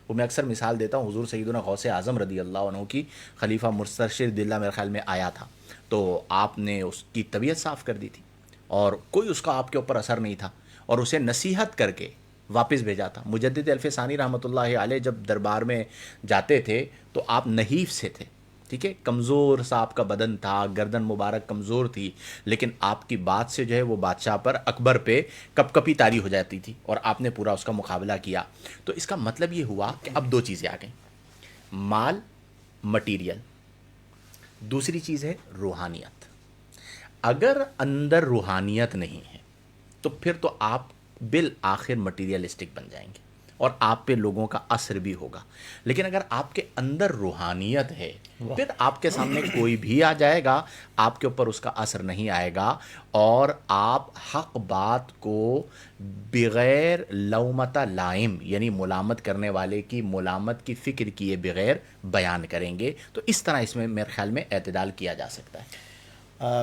وہ میں اکثر مثال دیتا ہوں, حضور سیدنا غوث اعظم رضی اللہ عنہ کی خلیفہ مسترشد اللہ میرے خیال میں آیا تھا, تو آپ نے اس کی طبیعت صاف کر دی تھی اور کوئی اس کا آپ کے اوپر اثر نہیں تھا, اور اسے نصیحت کر کے واپس بھیجا تھا. مجدد الف ثانی رحمۃ اللہ علیہ جب دربار میں جاتے تھے تو آپ نحیف سے تھے, ٹھیک ہے, کمزور سا آپ کا بدن تھا, گردن مبارک کمزور تھی, لیکن آپ کی بات سے جو ہے وہ بادشاہ پر, اکبر پہ کپ کپی طاری ہو جاتی تھی, اور آپ نے پورا اس کا مقابلہ کیا. تو اس کا مطلب یہ ہوا کہ اب دو چیزیں آ گئیں, مال, مٹیریل, دوسری چیز ہے روحانیت. اگر اندر روحانیت نہیں ہے تو پھر تو آپ بالآخر مٹیریلسٹک بن جائیں گے اور آپ پہ لوگوں کا اثر بھی ہوگا. لیکن اگر آپ کے اندر روحانیت ہے, پھر آپ کے سامنے کوئی بھی آ جائے گا, آپ کے اوپر اس کا اثر نہیں آئے گا, اور آپ حق بات کو بغیر لومۃ لائم, یعنی ملامت کرنے والے کی ملامت کی فکر کیے بغیر بیان کریں گے. تو اس طرح اس میں میرے خیال میں اعتدال کیا جا سکتا ہے.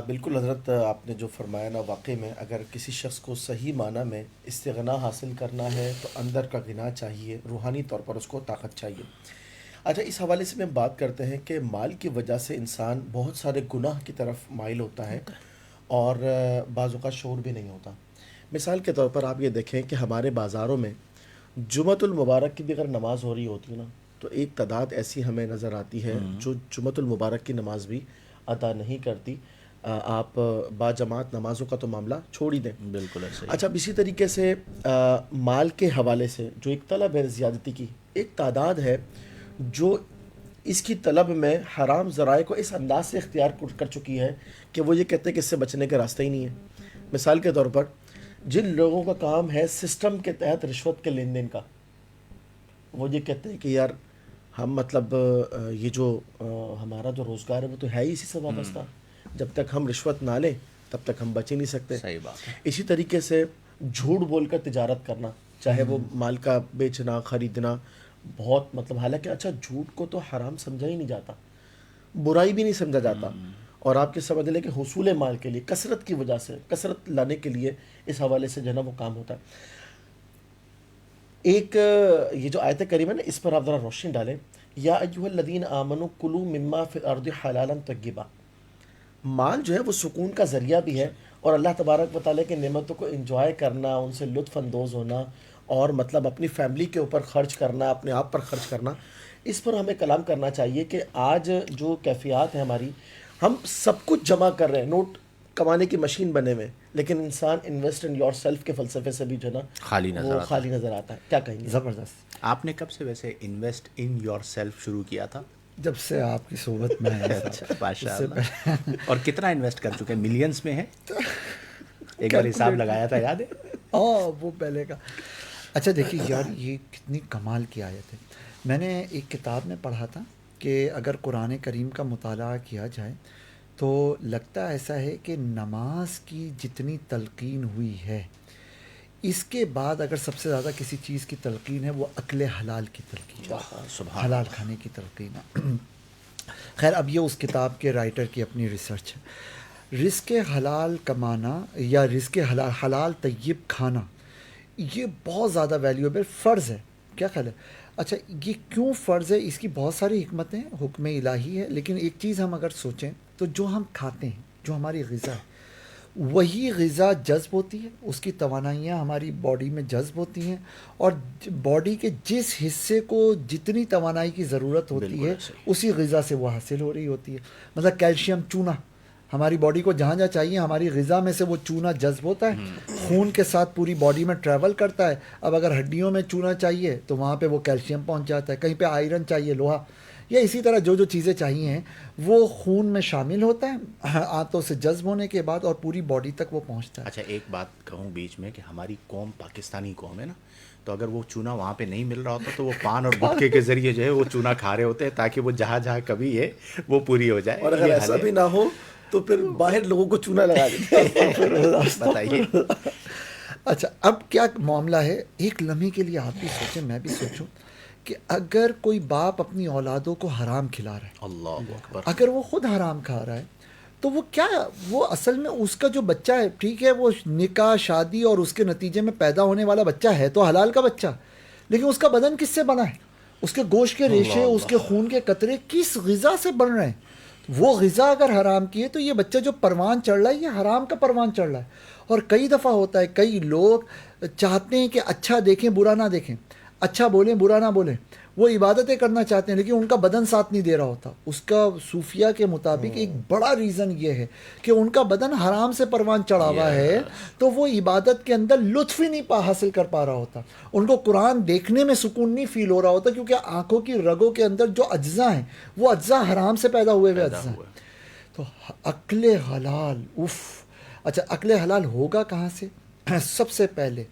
بالکل حضرت, آپ نے جو فرمایا نا, واقعی میں اگر کسی شخص کو صحیح معنی میں استغنا حاصل کرنا ہے تو اندر کا غنا چاہیے, روحانی طور پر اس کو طاقت چاہیے. اچھا, اس حوالے سے میں بات کرتے ہیں کہ مال کی وجہ سے انسان بہت سارے گناہ کی طرف مائل ہوتا ہے اور بعض اوقات شعور بھی نہیں ہوتا. مثال کے طور پر آپ یہ دیکھیں کہ ہمارے بازاروں میں جمعۃ المبارک کی بھی اگر نماز ہو رہی ہوتی ہے نا, تو ایک تعداد ایسی ہمیں نظر آتی ہے جو جمعۃ المبارک کی نماز بھی ادا نہیں کرتی. آپ با جماعت نمازوں کا تو معاملہ چھوڑ ہی دیں. بالکل ایسے. اچھا, اب اسی طریقے سے مال کے حوالے سے جو ایک طلب ہے زیادتی کی, ایک تعداد ہے جو اس کی طلب میں حرام ذرائع کو اس انداز سے اختیار کر چکی ہے کہ وہ یہ کہتے ہیں کہ اس سے بچنے کا راستہ ہی نہیں ہے. مثال کے طور پر جن لوگوں کا کام ہے سسٹم کے تحت رشوت کے لین دین کا, وہ یہ کہتے ہیں کہ یار ہم مطلب یہ جو ہمارا جو روزگار ہے وہ تو ہے ہی اسی سے وابستہ, جب تک ہم رشوت نہ لیں تب تک ہم بچ ہی نہیں سکتے. صحیح بات ہے. اسی طریقے سے جھوٹ بول کر تجارت کرنا, چاہے وہ مال کا بیچنا خریدنا, بہت مطلب, حالانکہ اچھا جھوٹ کو تو حرام سمجھا ہی نہیں جاتا, برائی بھی نہیں سمجھا جاتا, اور آپ کے سمجھ لیں کہ حصول مال کے لیے, کثرت کی وجہ سے, کثرت لانے کے لیے اس حوالے سے جو ہے نا وہ کام ہوتا ہے. ایک یہ جو آیت کریمہ ہے نا, اس پر آپ ذرا روشنی ڈالیں. یا ایھا الذین آمنوا کلوا مما فی الارض حلالا طیبا. مال جو ہے وہ سکون کا ذریعہ بھی ہے, اور اللہ تبارک و تعالیٰ کی نعمتوں کو انجوائے کرنا, ان سے لطف اندوز ہونا, اور مطلب اپنی فیملی کے اوپر خرچ کرنا, اپنے آپ پر خرچ کرنا, اس پر ہمیں کلام کرنا چاہیے. کہ آج جو کیفیات ہیں ہماری, ہم سب کچھ جمع کر رہے ہیں, نوٹ کمانے کی مشین بنے ہوئے, لیکن انسان انویسٹ ان یور سیلف کے فلسفے سے بھی جو ہے نا خالی نظر آتا ہے. کیا کہیں گے؟ زبردست. آپ نے کب سے ویسے انویسٹ ان یور سیلف شروع کیا تھا؟ جب سے آپ کی صحبت میں ہے. اچھا, ماشاء اللہ. اور کتنا انویسٹ کر چکے ہیں؟ ملینز میں ہے؟ ایک بار حساب لگایا تھا, یاد ہے؟ وہ پہلے کا. اچھا دیکھیے یار, یہ کتنی کمال کی آیت ہے. میں نے ایک کتاب میں پڑھا تھا کہ اگر قرآن کریم کا مطالعہ کیا جائے تو لگتا ایسا ہے کہ نماز کی جتنی تلقین ہوئی ہے اس کے بعد اگر سب سے زیادہ کسی چیز کی تلقین ہے وہ اکل حلال کی تلقین ہے، سبحان حلال اللہ۔ کھانے کی تلقین ہے۔ خیر اب یہ اس کتاب کے رائٹر کی اپنی ریسرچ ہے۔ رزق حلال کمانا یا رزق حلال حلال طیب کھانا یہ بہت زیادہ ویلیوبل فرض ہے، کیا خیال ہے؟ اچھا یہ کیوں فرض ہے؟ اس کی بہت ساری حکمتیں ہیں، حکم الہی ہے، لیکن ایک چیز ہم اگر سوچیں تو جو ہم کھاتے ہیں، جو ہماری غذا ہے، وہی غذا جذب ہوتی ہے، اس کی توانائیاں ہماری باڈی میں جذب ہوتی ہیں، اور باڈی کے جس حصے کو جتنی توانائی کی ضرورت ہوتی بالکل ہے صحیح۔ اسی غذا سے وہ حاصل ہو رہی ہوتی ہے۔ مثلا کیلشیم چونا ہماری باڈی کو جہاں جہاں چاہیے ہماری غذا میں سے وہ چونا جذب ہوتا ہے، خون کے ساتھ پوری باڈی میں ٹریول کرتا ہے۔ اب اگر ہڈیوں میں چونا چاہیے تو وہاں پہ وہ کیلشیم پہنچ جاتا ہے، کہیں پہ آئرن چاہیے، لوہا، یا اسی طرح جو جو چیزیں چاہیے وہ خون میں شامل ہوتا ہے آنتوں سے جذب ہونے کے بعد اور پوری باڈی تک وہ پہنچتا ہے۔ اچھا ایک بات کہوں بیچ میں کہ ہماری قوم پاکستانی قوم ہے نا، تو اگر وہ چونا وہاں پہ نہیں مل رہا ہوتا تو وہ پان اور گٹکے کے ذریعے جو ہے وہ چونا کھا رہے ہوتے ہیں تاکہ وہ جہاں جہاں کبھی ہے وہ پوری ہو جائے۔ اور اگر یہ ایسا حل ہے۔ بھی نہ ہو تو پھر باہر لوگوں کو چونا لگا دیتے ہیں۔ بتائیے۔ اچھا اب کیا معاملہ ہے، ایک لمحے کے لیے آپ بھی سوچیں، میں بھی سوچوں کہ اگر کوئی باپ اپنی اولادوں کو حرام کھلا رہا ہے، اللہ اکبر۔ اگر وہ خود حرام کھا رہا ہے تو وہ کیا، وہ اصل میں اس کا جو بچہ ہے، ٹھیک ہے وہ نکاح شادی اور اس کے نتیجے میں پیدا ہونے والا بچہ ہے تو حلال کا بچہ، لیکن اس کا بدن کس سے بنا ہے؟ اس کے گوشت کے ریشے، اللہ اس کے خون کے قطرے کس غذا سے بن رہے ہیں؟ وہ غذا اگر حرام کی ہے تو یہ بچہ جو پروان چڑھ رہا ہے یہ حرام کا پروان چڑھ رہا ہے۔ اور کئی دفعہ ہوتا ہے کئی لوگ چاہتے ہیں کہ اچھا دیکھیں برا نہ دیکھیں، اچھا بولیں برا نہ بولیں، وہ عبادتیں کرنا چاہتے ہیں لیکن ان کا بدن ساتھ نہیں دے رہا ہوتا۔ اس کا صوفیہ کے مطابق ایک بڑا ریزن یہ ہے کہ ان کا بدن حرام سے پروان چڑھا ہوا ہے تو وہ عبادت کے اندر لطف ہی نہیں حاصل کر پا رہا ہوتا، ان کو قرآن دیکھنے میں سکون نہیں فیل ہو رہا ہوتا، کیونکہ آنکھوں کی رگوں کے اندر جو اجزاء ہیں وہ اجزاء حرام سے پیدا ہوئے پیدا اجزاء ہوا ہیں۔ تو عقل حلال اچھا عقل حلال ہوگا کہاں سے؟ سب سے پہلے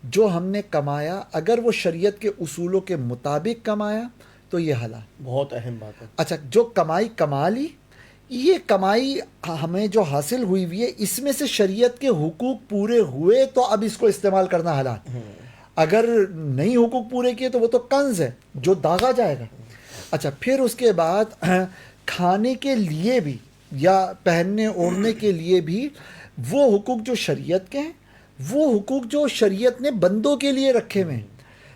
جو ہم نے کمایا اگر وہ شریعت کے اصولوں کے مطابق کمایا تو یہ حلال۔ بہت اہم بات ہے۔ اچھا جو کمائی کما لی، یہ کمائی ہمیں جو حاصل ہوئی ہوئی ہے اس میں سے شریعت کے حقوق پورے ہوئے تو اب اس کو استعمال کرنا حلال۔ اگر نہیں حقوق پورے کیے تو وہ تو کنز ہے جو داغا جائے گا۔ اچھا پھر اس کے بعد کھانے کے لیے بھی یا پہننے اوڑھنے کے لیے بھی وہ حقوق جو شریعت کے ہیں، وہ حقوق جو شریعت نے بندوں کے لیے رکھے ہوئے ہیں،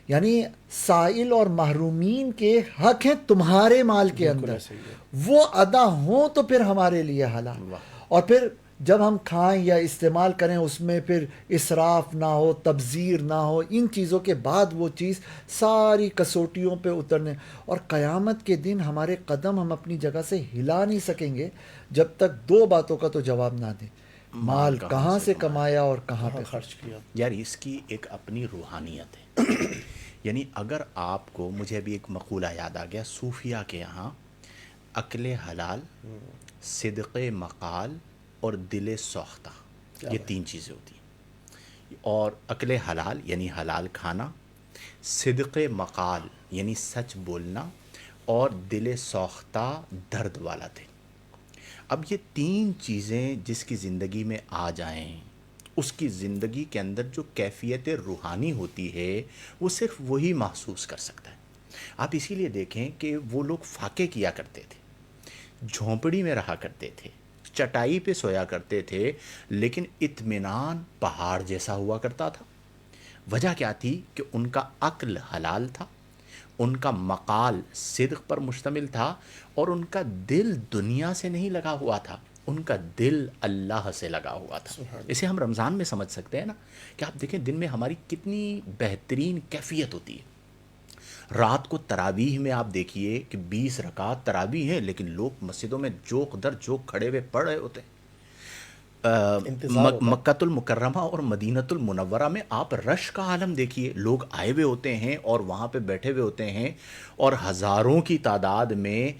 یعنی سائل اور محرومین کے حق ہیں تمہارے مال کے اندر، ایسے ہی ہے۔ وہ ادا ہوں تو پھر ہمارے لیے حلال۔ اور پھر جب ہم کھائیں یا استعمال کریں اس میں پھر اسراف نہ ہو، تبذیر نہ ہو، ان چیزوں کے بعد وہ چیز ساری کسوٹیوں پہ اترنے، اور قیامت کے دن ہمارے قدم ہم اپنی جگہ سے ہلا نہیں سکیں گے جب تک دو باتوں کا تو جواب نہ دیں، مال کہاں سے کمایا اور کہاں پہ خرچ کیا۔ یار اس کی ایک اپنی روحانیت ہے۔ یعنی اگر آپ کو، مجھے ابھی ایک مقولہ یاد آ گیا، صوفیہ کے یہاں عقل حلال، صدق مقال اور دل سوختہ، یہ تین چیزیں ہوتی ہیں۔ اور عقل حلال یعنی حلال کھانا، صدق مقال یعنی سچ بولنا، اور دل سوختہ درد والا دل۔ اب یہ تین چیزیں جس کی زندگی میں آ جائیں اس کی زندگی کے اندر جو کیفیت روحانی ہوتی ہے وہ صرف وہی محسوس کر سکتا ہے۔ آپ اسی لیے دیکھیں کہ وہ لوگ فاقے کیا کرتے تھے، جھونپڑی میں رہا کرتے تھے، چٹائی پہ سویا کرتے تھے، لیکن اطمینان پہاڑ جیسا ہوا کرتا تھا۔ وجہ کیا تھی کہ ان کا عقل حلال تھا، ان کا مقال صدق پر مشتمل تھا، اور ان کا دل دنیا سے نہیں لگا ہوا تھا، ان کا دل اللہ سے لگا ہوا تھا۔ اسے ہم رمضان میں سمجھ سکتے ہیں نا، کہ آپ دیکھیں دن میں ہماری کتنی بہترین کیفیت ہوتی ہے۔ رات کو تراویح میں آپ دیکھیے کہ 20 رکعت تراویح ہیں لیکن لوگ مسجدوں میں جوق در جوق کھڑے ہوئے پڑھ رہے ہوتے ہیں۔ مکۃ المکرمہ اور مدینۃ المنورہ میں آپ رش کا عالم دیکھیے، لوگ آئے ہوئے ہوتے ہیں اور وہاں پہ بیٹھے ہوئے ہوتے ہیں، اور ہزاروں کی تعداد میں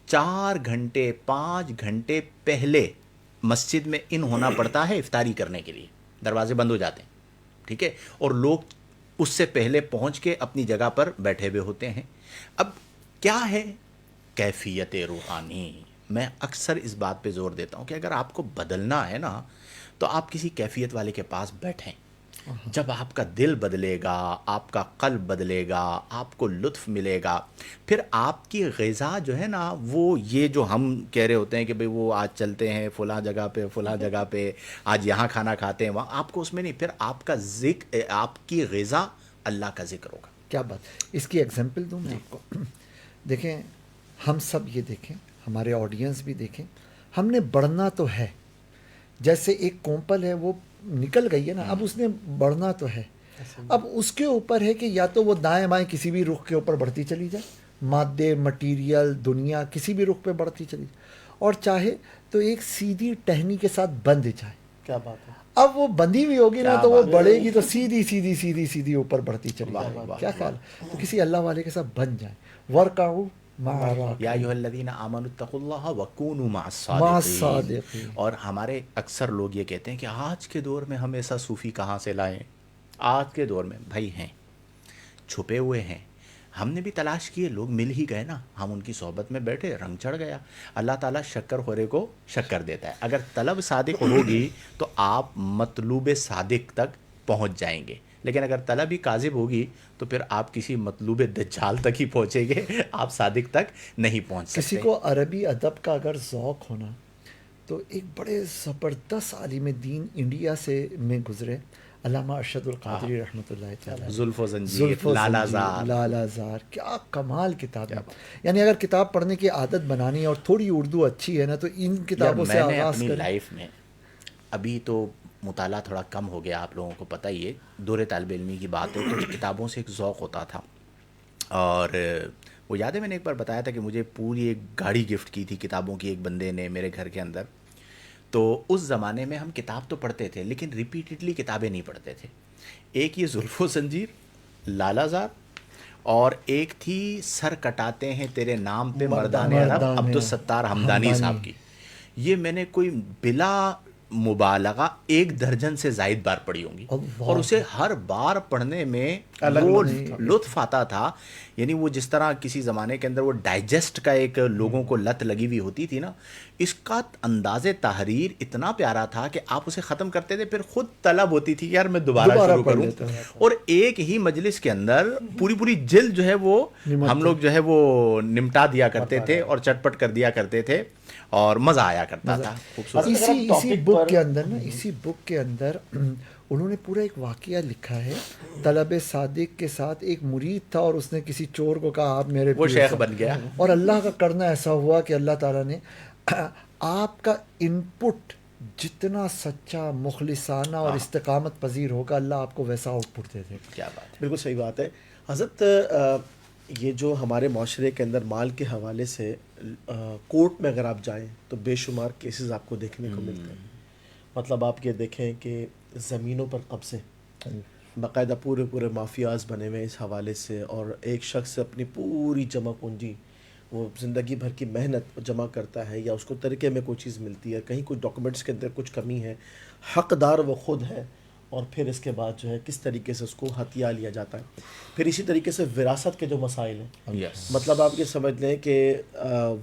4 گھنٹے 5 گھنٹے پہلے مسجد میں ان ہونا پڑتا ہے افطاری کرنے کے لیے، دروازے بند ہو جاتے ہیں، ٹھیک ہے، اور لوگ اس سے پہلے پہنچ کے اپنی جگہ پر بیٹھے ہوئے ہوتے ہیں۔ اب کیا ہے کیفیت روحانی. میں اکثر اس بات پہ زور دیتا ہوں کہ اگر آپ کو بدلنا ہے نا تو آپ کسی کیفیت والے کے پاس بیٹھیں. جب آپ کا دل بدلے گا، آپ کا قلب بدلے گا، آپ کو لطف ملے گا، پھر آپ کی غذا جو ہے نا وہ یہ جو ہم کہہ رہے ہوتے ہیں کہ بھئی وہ آج چلتے ہیں فلاں جگہ پہ فلاں جگہ پہ، آج یہاں کھانا کھاتے ہیں وہاں، آپ کو اس میں نہیں، پھر آپ کا ذکر، آپ کی غذا اللہ کا ذکر ہوگا. کیا بات. اس کی ایگزامپل دوں میں آپ کو. دیکھیں ہم سب یہ دیکھیں، ہمارے آڈینس بھی دیکھیں، ہم نے بڑھنا تو ہے، جیسے ایک کومپل ہے وہ نکل گئی ہے نا، اب اس نے بڑھنا تو ہے. اب اس کے اوپر ہے کہ یا تو وہ دائیں بائیں کسی بھی رخ کے اوپر بڑھتی چلی جائے، مادے، مٹیریل، دنیا کسی بھی رخ پہ بڑھتی چلی جائے، اور چاہے تو ایک سیدھی ٹہنی کے ساتھ بندھ جائے. کیا بات ہے. اب وہ بندھی ہوئی ہوگی نا کیا تو وہ بات بڑھے گی تو سیدھی سیدھی سیدھی سیدھی اوپر بڑھتی چلی واہ، جائے گی. واہ، کیا واہ. خیال ہے؟ تو کسی اللہ والے کے ساتھ بن جائیں. ورکعوا مع یا الراکعین. ایھا الذین آمنوا اتقوا اللہ وکونوا مع مع الصادقین. الصادقین. اور ہمارے اکثر لوگ یہ کہتے ہیں کہ آج کے دور میں ہم ایسا صوفی کہاں سے لائیں. آج کے دور میں بھائی ہیں، چھپے ہوئے ہیں، ہم نے بھی تلاش کیے، لوگ مل ہی گئے نا، ہم ان کی صحبت میں بیٹھے، رنگ چڑھ گیا. اللہ تعالیٰ شکر خورے کو شکر دیتا ہے. اگر طلب صادق ہوگی تو آپ مطلوب صادق تک پہنچ جائیں گے، لیکن اگر طلب ہی کاذب ہوگی تو پھر آپ کسی مطلوب دجال تک ہی پہنچیں گے، آپ صادق تک نہیں پہنچ سکتے. کسی کو عربی ادب کا اگر ذوق ہونا تو ایک بڑے زبردست عالم دین انڈیا سے میں گزرے، علامہ ارشد القادری رحمۃ اللہ تعالیٰ. زلف و زنجیر، زلف و لالا زنجیر، زار. لالا زار، کیا کمال کتاب ہے. یعنی اگر کتاب پڑھنے کی عادت بنانی ہے اور تھوڑی اردو اچھی ہے نا تو ان یار کتابوں سے میں نے آغاز اپنی کریں. لائف میں، ابھی تو مطالعہ تھوڑا کم ہو گیا، آپ لوگوں کو پتہ ہی ہے، دور طالب علمی کی بات ہے، کچھ کتابوں سے ایک ذوق ہوتا تھا. اور وہ یاد ہے میں نے ایک بار بتایا تھا کہ مجھے پوری ایک گاڑی گفٹ کی تھی کتابوں کی ایک بندے نے میرے گھر کے اندر. تو اس زمانے میں ہم کتاب تو پڑھتے تھے لیکن ریپیٹڈلی کتابیں نہیں پڑھتے تھے. ایک یہ زلف و زنجیر، لالا زار، اور ایک تھی سر کٹاتے ہیں تیرے نام پہ مردان عرب، مردان عبدالستار ہمدانی صاحب کی. یہ میں نے کوئی بلا مبالغہ 1 درجن سے زائد بار پڑھی ہوں گی، اللہ. اور اسے ہر بار پڑھنے میں الگ وہ لطف تھا. لطف آتا تھا. یعنی وہ جس طرح کسی زمانے کے اندر وہ ڈائجسٹ کا ایک لوگوں کو لت لگی ہوئی ہوتی تھی نا، اس کا انداز تحریر اتنا پیارا تھا کہ آپ اسے ختم کرتے تھے پھر خود طلب ہوتی تھی کہ یار میں دوبارہ شروع پڑھ کروں. لیتا ہوں. اور ایک ہی مجلس کے اندر پوری جلد جو ہے وہ ہم لوگ جو ہے وہ نمٹا دیا کرتے تھے اور چٹپٹ کر دیا کرتے تھے، اور مزہ آیا کرتا تھا. خوبصورت. اسی بک کے اندر نا، اسی بک کے اندر انہوں نے پورا ایک واقعہ لکھا ہے. طلب صادق کے ساتھ ایک مرید تھا اور اس نے کسی چور کو کہا آپ میرے وہ پیر شیخ سے، بن گیا. اور اللہ کا کرنا ایسا ہوا کہ اللہ تعالیٰ نے آپ کا ان پٹ جتنا سچا، مخلصانہ اور استقامت پذیر ہوگا، اللہ آپ کو ویسا آؤٹ پٹ دے دے گا. کیا بات ہے. بالکل صحیح بات ہے حضرت. یہ جو ہمارے معاشرے کے اندر مال کے حوالے سے کورٹ میں اگر آپ جائیں تو بے شمار کیسز آپ کو دیکھنے کو ملتے ہیں. مطلب آپ یہ دیکھیں کہ زمینوں پر قبضے، باقاعدہ پورے مافیاز بنے ہوئے اس حوالے سے، اور ایک شخص اپنی پوری جمع پونجی، وہ زندگی بھر کی محنت جمع کرتا ہے، یا اس کو ترکے میں کوئی چیز ملتی ہے، کہیں کوئی ڈاکومنٹس کے اندر کچھ کمی ہے، حقدار وہ خود ہے، اور پھر اس کے بعد جو ہے کس طریقے سے اس کو ہتھیا لیا جاتا ہے. پھر اسی طریقے سے وراثت کے جو مسائل ہیں، یس. مطلب آپ یہ سمجھ لیں کہ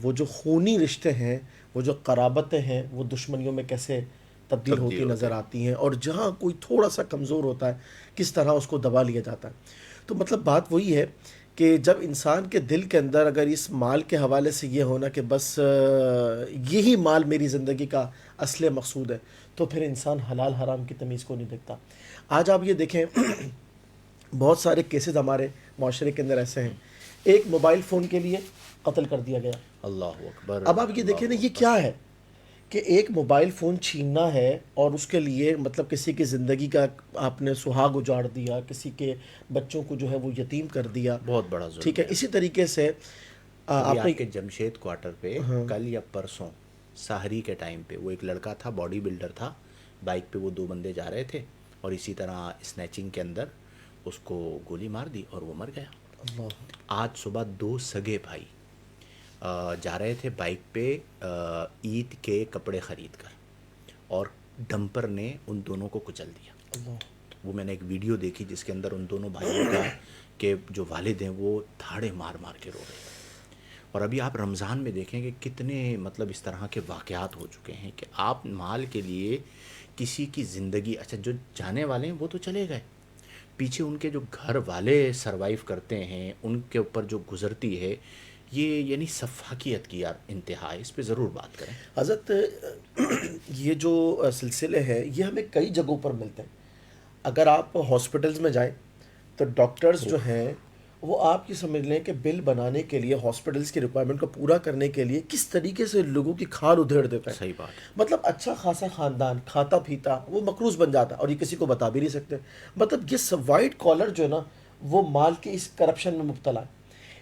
وہ جو خونی رشتے ہیں، وہ جو قرابتیں ہیں، وہ دشمنیوں میں کیسے تبدیل ہوتی نظر آتی ہیں، اور جہاں کوئی تھوڑا سا کمزور ہوتا ہے کس طرح اس کو دبا لیا جاتا ہے. تو مطلب بات وہی ہے کہ جب انسان کے دل کے اندر اگر اس مال کے حوالے سے یہ ہونا کہ بس یہی مال میری زندگی کا اصل مقصود ہے، تو پھر انسان حلال حرام کی تمیز کو نہیں دیکھتا. آج آپ یہ دیکھیں بہت سارے کیسز ہمارے معاشرے کے اندر ایسے ہیں، ایک موبائل فون کے لیے قتل کر دیا گیا. اللہ اکبر. اب آپ یہ دیکھیں نا، یہ کیا ہے کہ ایک موبائل فون چھیننا ہے اور اس کے لیے مطلب کسی کی زندگی کا آپ نے سہاگ اجاڑ دیا، کسی کے بچوں کو جو ہے وہ یتیم کر دیا. بہت بڑا ظلم. ٹھیک ہے. اسی طریقے سے آپ آپ نے کے جمشید کوارٹر پہ کل یا پرسوں سحری کے ٹائم پہ وہ ایک لڑکا تھا، باڈی بلڈر تھا، بائک پہ وہ 2 بندے جا رہے تھے اور اسی طرح اسنیچنگ کے اندر اس کو گولی مار دی اور وہ مر گیا. آج صبح 2 سگے بھائی جا رہے تھے بائک پہ عید کے کپڑے خرید کر، اور ڈمپر نے ان دونوں کو کچل دیا. وہ میں نے ایک ویڈیو دیکھی جس کے اندر ان دونوں بھائیوں کا کہ جو والد ہیں وہ دھاڑے مار مار کے رو رہے ہیں. اور ابھی آپ رمضان میں دیکھیں کہ کتنے مطلب اس طرح کے واقعات ہو چکے ہیں کہ آپ مال کے لیے کسی کی زندگی، اچھا جو جانے والے ہیں وہ تو چلے گئے، پیچھے ان کے جو گھر والے سروائیو کرتے ہیں، ان کے اوپر جو گزرتی ہے، یہ یعنی سفاکیت کی یار انتہا ہے. اس پہ ضرور بات کریں. حضرت یہ جو سلسلے ہیں یہ ہمیں کئی جگہوں پر ملتے ہیں. اگر آپ ہاسپٹلز میں جائیں تو ڈاکٹرز جو ہیں وہ آپ کی سمجھ لیں کہ بل بنانے کے لیے، ہاسپٹلز کی ریکوائرمنٹ کو پورا کرنے کے لیے کس طریقے سے لوگوں کی کھال ادھیڑ دیتا ہے. صحیح بات. مطلب اچھا خاصا خاندان کھاتا پیتا وہ مقروض بن جاتا ہے اور یہ کسی کو بتا بھی نہیں سکتے. مطلب یہ وائٹ کالر جو ہے نا وہ مال کے اس کرپشن میں مبتلا ہے.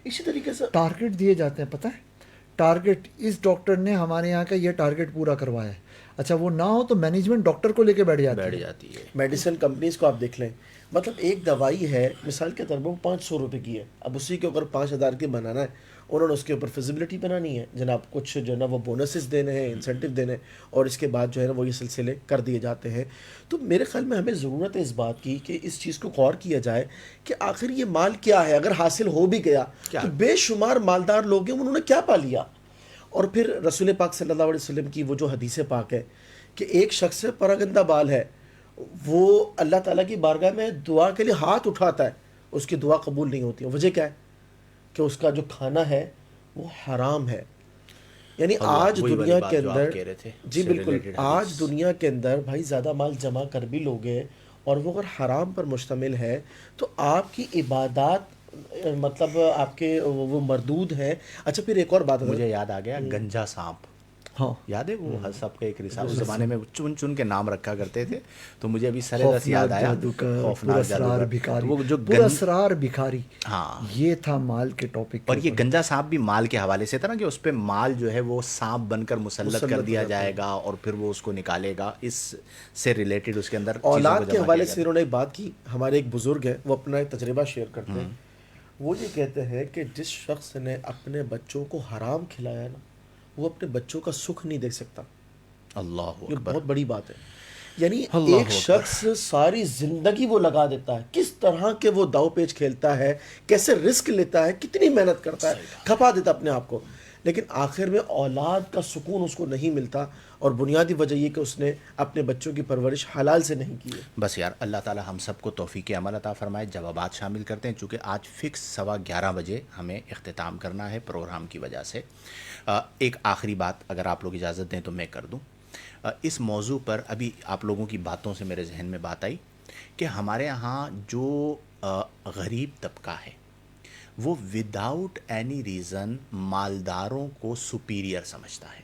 اسی طریقے سے ٹارگٹ دیے جاتے ہیں، پتہ ہے ٹارگٹ، اس ڈاکٹر نے ہمارے یہاں کا یہ ٹارگٹ پورا کروایا ہے. اچھا وہ نہ ہو تو مینجمنٹ ڈاکٹر کو لے کے بیٹھ جاتی ہے. میڈیسن کمپنیز کو آپ دیکھ لیں، مطلب ایک دوائی ہے مثال کے طور پر 500 روپے کی ہے، اب اسی کے اوپر 5000 کی بنانا ہے، انہوں نے اس کے اوپر فیزیبلٹی بنانی ہے جناب، کچھ جو ہے نا وہ بونسز دینے ہیں، انسینٹیو دینے، اور اس کے بعد جو ہے نا وہ یہ سلسلے کر دیے جاتے ہیں. تو میرے خیال میں ہمیں ضرورت ہے اس بات کی کہ اس چیز کو غور کیا جائے کہ آخر یہ مال کیا ہے. اگر حاصل ہو بھی گیا تو بے شمار مالدار لوگ ہیں، انہوں نے کیا پا لیا. اور پھر رسول پاک صلی اللہ علیہ وسلم کی وہ جو حدیث پاک ہے کہ ایک شخص سے پراگندہ بال ہے، وہ اللہ تعالیٰ کی بارگاہ میں دعا کے لیے ہاتھ اٹھاتا ہے، اس کی دعا قبول نہیں ہوتی. وجہ کیا ہے؟ کہ اس کا جو کھانا ہے وہ حرام ہے. یعنی آج دنیا کے اندر، جی بالکل، آج دنیا کے اندر بھائی زیادہ مال جمع کر بھی لوگے اور وہ اگر حرام پر مشتمل ہے تو آپ کی عبادات مطلب آپ کے وہ مردود ہیں. اچھا پھر ایک اور بات مجھے یاد آ گیا، گنجا سانپ. ہاں یاد ہے وہ سب کا ایک رسالہ اس زمانے میں چن چن کے نام رکھا کرتے تھے، تو مجھے ابھی سر دست یاد آیا، خوفناک جادوگر، وہ جو اسرار بھکاری. ہاں یہ تھا مال کے ٹاپک. اور یہ گنجا سانپ بھی مال کے حوالے سے تھا نا، کہ اس پہ مال جو ہے وہ سانپ بن کر مسلط کر دیا جائے گا اور پھر وہ اس کو نکالے گا. اس سے ریلیٹڈ اس کے اندر اولاد کے حوالے سے انہوں نے بات کی. ہمارے ایک بزرگ ہیں، وہ اپنا ایک تجربہ شیئر کرتے ہیں. وہ یہ کہتے ہیں کہ جس شخص نے اپنے بچوں کو حرام کھلایا نا، وہ اپنے بچوں کا سکھ نہیں دیکھ سکتا. اللہ یہ بہت بڑی بات ہے. یعنی ایک شخص ساری زندگی وہ لگا دیتا ہے، کس طرح کے وہ داؤ پیچ کھیلتا ہے، کیسے رسک لیتا ہے، کتنی محنت کرتا ہے، کھپا دیتا اپنے آپ کو، لیکن آخر میں اولاد کا سکون اس کو نہیں ملتا. اور بنیادی وجہ یہ کہ اس نے اپنے بچوں کی پرورش حلال سے نہیں کی ہے. بس یار اللہ تعالی ہم سب کو توفیق عمل عطا فرمائے. جوابات شامل کرتے ہیں چونکہ آج فکس 11:15 بجے ہمیں اختتام کرنا ہے پروگرام کی وجہ سے. ایک آخری بات اگر آپ لوگ اجازت دیں تو میں کر دوں. اس موضوع پر ابھی آپ لوگوں کی باتوں سے میرے ذہن میں بات آئی کہ ہمارے ہاں جو غریب طبقہ ہے وہ وداؤٹ اینی ریزن مالداروں کو سپیریئر سمجھتا ہے،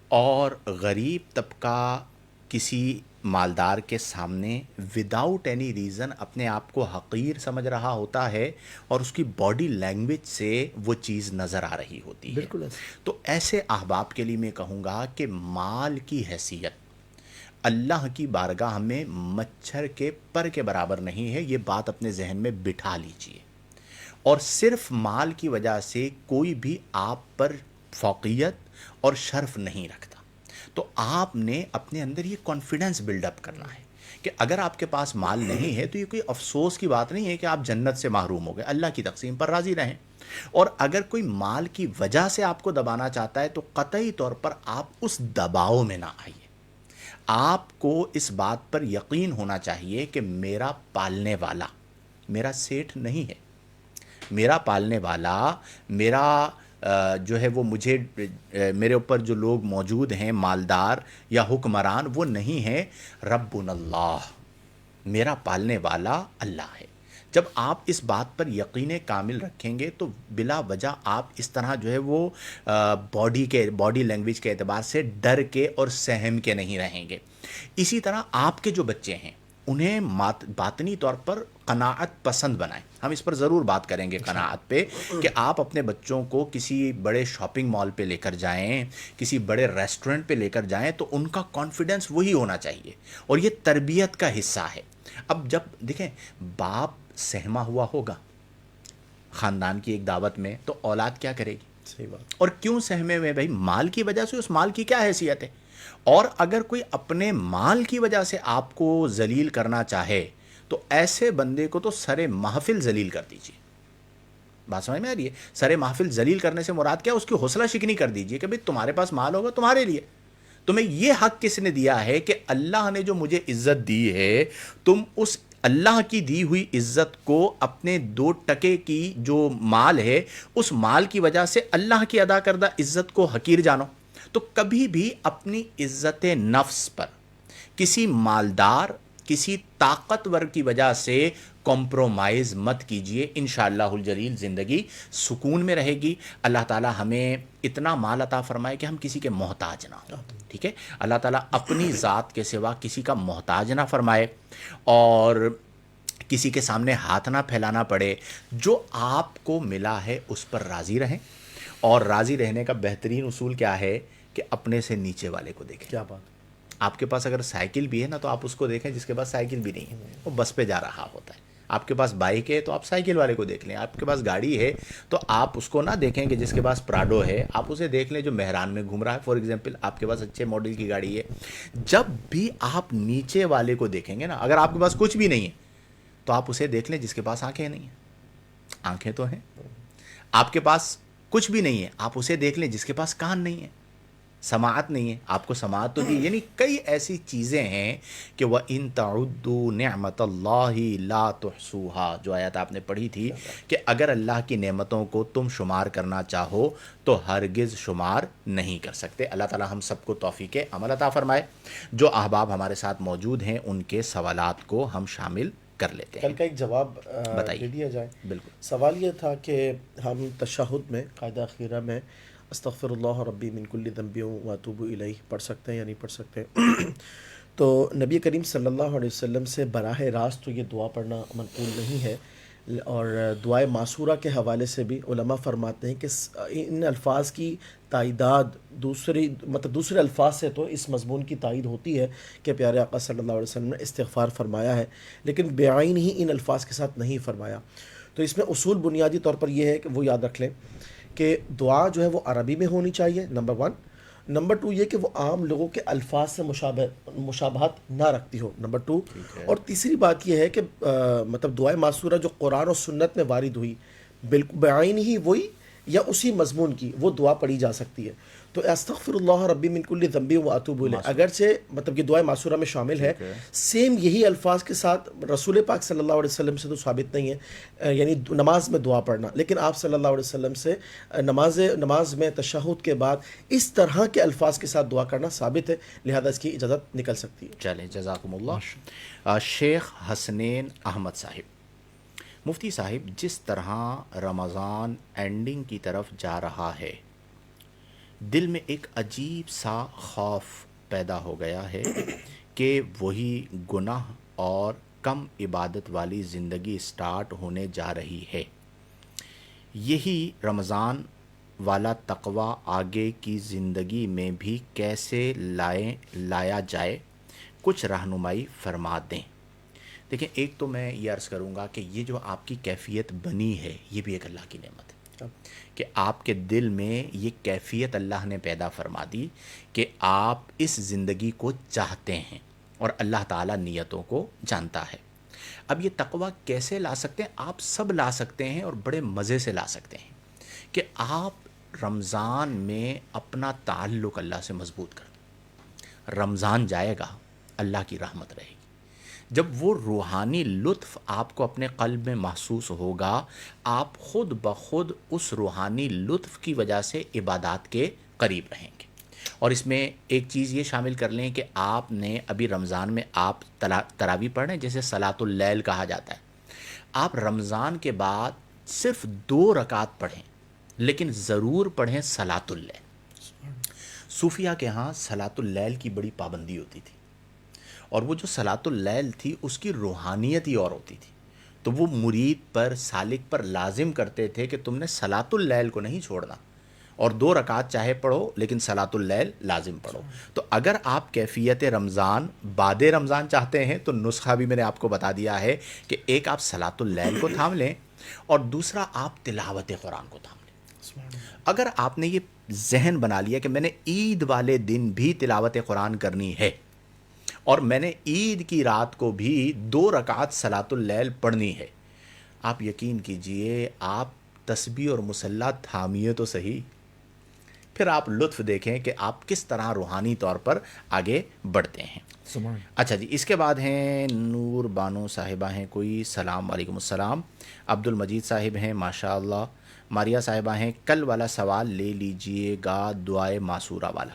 اور غریب طبقہ کسی مالدار کے سامنے وداؤٹ اینی ریزن اپنے آپ کو حقیر سمجھ رہا ہوتا ہے، اور اس کی باڈی لینگویج سے وہ چیز نظر آ رہی ہوتی ہے. بالکل. تو ایسے احباب کے لیے میں کہوں گا کہ مال کی حیثیت اللہ کی بارگاہ میں مچھر کے پر کے برابر نہیں ہے. یہ بات اپنے ذہن میں بٹھا لیجئے. اور صرف مال کی وجہ سے کوئی بھی آپ پر فوقیت اور شرف نہیں رکھتا. تو آپ نے اپنے اندر یہ کانفیڈنس بلڈ اپ کرنا ہے کہ اگر آپ کے پاس مال نہیں ہے تو یہ کوئی افسوس کی بات نہیں ہے کہ آپ جنت سے محروم ہو گئے. اللہ کی تقسیم پر راضی رہیں. اور اگر کوئی مال کی وجہ سے آپ کو دبانا چاہتا ہے تو قطعی طور پر آپ اس دباؤ میں نہ آئیے. آپ کو اس بات پر یقین ہونا چاہیے کہ میرا پالنے والا میرا سیٹھ نہیں ہے. میرا پالنے والا، میرا جو ہے وہ مجھے، میرے اوپر جو لوگ موجود ہیں مالدار یا حکمران، وہ نہیں ہے. ربنا اللہ، میرا پالنے والا اللہ ہے. جب آپ اس بات پر یقین کامل رکھیں گے تو بلا وجہ آپ اس طرح جو ہے وہ باڈی لینگویج کے اعتبار سے ڈر کے اور سہم کے نہیں رہیں گے. اسی طرح آپ کے جو بچے ہیں انہیں باطنی طور پر قناعت پسند بنائیں. ہم اس پر ضرور بات کریں گے قناعت پہ، کہ آپ اپنے بچوں کو کسی بڑے شاپنگ مال پہ لے کر جائیں، کسی بڑے ریسٹورنٹ پہ لے کر جائیں تو ان کا کانفیڈنس وہی ہونا چاہیے، اور یہ تربیت کا حصہ ہے. اب جب دیکھیں باپ سہما ہوا ہوگا خاندان کی ایک دعوت میں تو اولاد کیا کرے گی؟ صحیح بات. اور کیوں سہمے ہوئے؟ بھائی مال کی وجہ سے. اس مال کی کیا حیثیت ہے؟ اور اگر کوئی اپنے مال کی وجہ سے آپ کو ذلیل کرنا چاہے تو ایسے بندے کو تو سرے محفل ذلیل کر دیجیے. بات سمجھ میں آ رہی ہے؟ سر محفل ذلیل کرنے سے مراد کیا؟ اس کی حوصلہ شکنی کر دیجئے کہ بھئی تمہارے پاس مال ہوگا تمہارے لیے، تمہیں یہ حق کس نے دیا ہے کہ اللہ نے جو مجھے عزت دی ہے، تم اس اللہ کی دی ہوئی عزت کو اپنے 2 کی جو مال ہے اس مال کی وجہ سے اللہ کی ادا کردہ عزت کو حقیر جانو۔ تو کبھی بھی اپنی عزت نفس پر کسی مالدار، کسی طاقتور کی وجہ سے کمپرومائز مت کیجئے، انشاءاللہ الجلیل زندگی سکون میں رہے گی۔ اللہ تعالی ہمیں اتنا مال عطا فرمائے کہ ہم کسی کے محتاج نہ ہوں، ٹھیک ہے؟ اللہ تعالیٰ اپنی ذات کے سوا کسی کا محتاج نہ فرمائے، اور کسی کے سامنے ہاتھ نہ پھیلانا پڑے۔ جو آپ کو ملا ہے اس پر راضی رہیں، اور راضی رہنے کا بہترین اصول کیا ہے کہ اپنے سے نیچے والے کو دیکھیں۔ کیا بات! آپ کے پاس اگر سائیکل بھی ہے نا تو آپ اس کو دیکھیں جس کے پاس سائیکل بھی نہیں ہے، وہ بس پہ جا رہا ہوتا ہے۔ آپ کے پاس بائک ہے تو آپ سائیکل والے کو دیکھ لیں، آپ کے پاس گاڑی ہے تو آپ اس کو نہ دیکھیں کہ جس کے پاس پراڈو ہے، آپ اسے دیکھ لیں جو مہران میں گھوم رہا ہے، فار ایگزامپل آپ کے پاس اچھے ماڈل کی گاڑی ہے۔ جب بھی آپ نیچے والے کو دیکھیں گے نا، اگر آپ کے پاس کچھ بھی نہیں ہے تو آپ اسے دیکھ لیں جس کے پاس آنکھیں نہیں ہیں۔ آنکھیں تو ہیں۔ آپ کے پاس کچھ بھی نہیں ہے، آپ اسے دیکھ لیں جس کے پاس کان نہیں ہے، سماعت نہیں ہے، آپ کو سماعت تو دی۔ یعنی کئی ایسی چیزیں ہیں کہ وَإِن تَعُدُّوا نِعْمَةَ اللَّهِ لَا تُحْصُوهَا، جو آیت آپ نے پڑھی تھی کہ اگر اللہ کی نعمتوں کو تم شمار کرنا چاہو تو ہرگز شمار نہیں کر سکتے۔ اللہ تعالی ہم سب کو توفیق عمل عطا فرمائے۔ جو احباب ہمارے ساتھ موجود ہیں ان کے سوالات کو ہم شامل کر لیتے ہیں۔ کل کا ایک جواب بتائیے۔ دے دیا جائے۔ بالکل۔ سوال یہ تھا کہ ہم تشہد میں قاعدہ اخیرہ میں استغفر اللہ ربی من کل ذنب واتوب الیہ پڑھ سکتے ہیں یا نہیں پڑھ سکتے؟ تو نبی کریم صلی اللہ علیہ وسلم سے براہ راست تو یہ دعا پڑھنا منقول نہیں ہے، اور دعائے معصورہ کے حوالے سے بھی علماء فرماتے ہیں کہ ان الفاظ کی تائیدات دوسرے الفاظ سے تو اس مضمون کی تائید ہوتی ہے کہ پیارے آقا صلی اللہ علیہ وسلم نے استغفار فرمایا ہے، لیکن بعین ہی ان الفاظ کے ساتھ نہیں فرمایا۔ تو اس میں اصول بنیادی طور پر یہ ہے کہ وہ یاد رکھ لیں کہ دعا جو ہے وہ عربی میں ہونی چاہیے، نمبر 1۔ نمبر 2 یہ کہ وہ عام لوگوں کے الفاظ سے مشابہت نہ رکھتی ہو، نمبر 2۔ اور تیسری بات یہ ہے کہ مطلب دعائے معصورہ جو قرآن و سنت میں وارد ہوئی بالکل بعین ہی وہی یا اسی مضمون کی وہ دعا پڑھی جا سکتی ہے۔ تو استغفر اللہ ربی من کل ذنب واتوب الیہ اگرچہ مطلب کہ دعائے معصورہ میں شامل ہے، سیم یہی الفاظ کے ساتھ رسول پاک صلی اللہ علیہ وسلم سے تو ثابت نہیں ہے، یعنی نماز میں دعا پڑھنا، لیکن آپ صلی اللہ علیہ وسلم سے نماز میں تشہد کے بعد اس طرح کے الفاظ کے ساتھ دعا کرنا ثابت ہے، لہذا اس کی اجازت نکل سکتی ہے۔ چلیں، جزاکم اللہ۔ شیخ حسنین احمد صاحب، مفتی صاحب، جس طرح رمضان اینڈنگ کی طرف جا رہا ہے، دل میں ایک عجیب سا خوف پیدا ہو گیا ہے کہ وہی گناہ اور کم عبادت والی زندگی سٹارٹ ہونے جا رہی ہے۔ یہی رمضان والا تقوی آگے کی زندگی میں بھی کیسے لایا جائے، کچھ رہنمائی فرما دیں۔ دیکھیں، ایک تو میں یہ عرض کروں گا کہ یہ جو آپ کی کیفیت بنی ہے یہ بھی ایک اللہ کی نعمت ہے کہ آپ کے دل میں یہ کیفیت اللہ نے پیدا فرما دی کہ آپ اس زندگی کو چاہتے ہیں، اور اللہ تعالیٰ نیتوں کو جانتا ہے۔ اب یہ تقوی کیسے لا سکتے ہیں؟ آپ سب لا سکتے ہیں، اور بڑے مزے سے لا سکتے ہیں کہ آپ رمضان میں اپنا تعلق اللہ سے مضبوط کر دیں۔ رمضان جائے گا، اللہ کی رحمت رہے گی۔ جب وہ روحانی لطف آپ کو اپنے قلب میں محسوس ہوگا، آپ خود بخود اس روحانی لطف کی وجہ سے عبادات کے قریب رہیں گے۔ اور اس میں ایک چیز یہ شامل کر لیں کہ آپ نے ابھی رمضان میں آپ تراویح پڑھ رہے ہیں، جیسے صلاۃ اللیل کہا جاتا ہے، آپ رمضان کے بعد صرف 2 رکعت پڑھیں، لیکن ضرور پڑھیں صلاۃ اللیل۔ صوفیہ کے ہاں صلاۃ اللیل کی بڑی پابندی ہوتی تھی، اور وہ جو صلاۃ اللیل تھی اس کی روحانیت ہی اور ہوتی تھی، تو وہ مرید پر، سالک پر لازم کرتے تھے کہ تم نے صلاۃ اللیل کو نہیں چھوڑنا، اور 2 رکعت چاہے پڑھو لیکن صلاۃ اللیل لازم پڑھو۔ تو اگر آپ کیفیت رمضان بعد رمضان چاہتے ہیں تو نسخہ بھی میں نے آپ کو بتا دیا ہے کہ ایک آپ صلاۃ اللیل کو تھام لیں، اور دوسرا آپ تلاوت قرآن کو تھام لیں۔ اگر آپ نے یہ ذہن بنا لیا کہ میں نے عید والے دن بھی تلاوت قرآن کرنی ہے، اور میں نے عید کی رات کو بھی 2 رکعت صلاۃ اللیل پڑھنی ہے، آپ یقین کیجئے آپ تسبیح اور مصلی تھامیے تو صحیح، پھر آپ لطف دیکھیں کہ آپ کس طرح روحانی طور پر آگے بڑھتے ہیں۔ سبحان اچھا جی، اس کے بعد ہیں نور بانو صاحبہ ہیں کوئی، سلام علیکم السلام۔ عبد المجید صاحب ہیں ماشاء اللہ۔ ماریا صاحبہ ہیں کل والا سوال لے لیجئے گا، دعائے معصورہ والا۔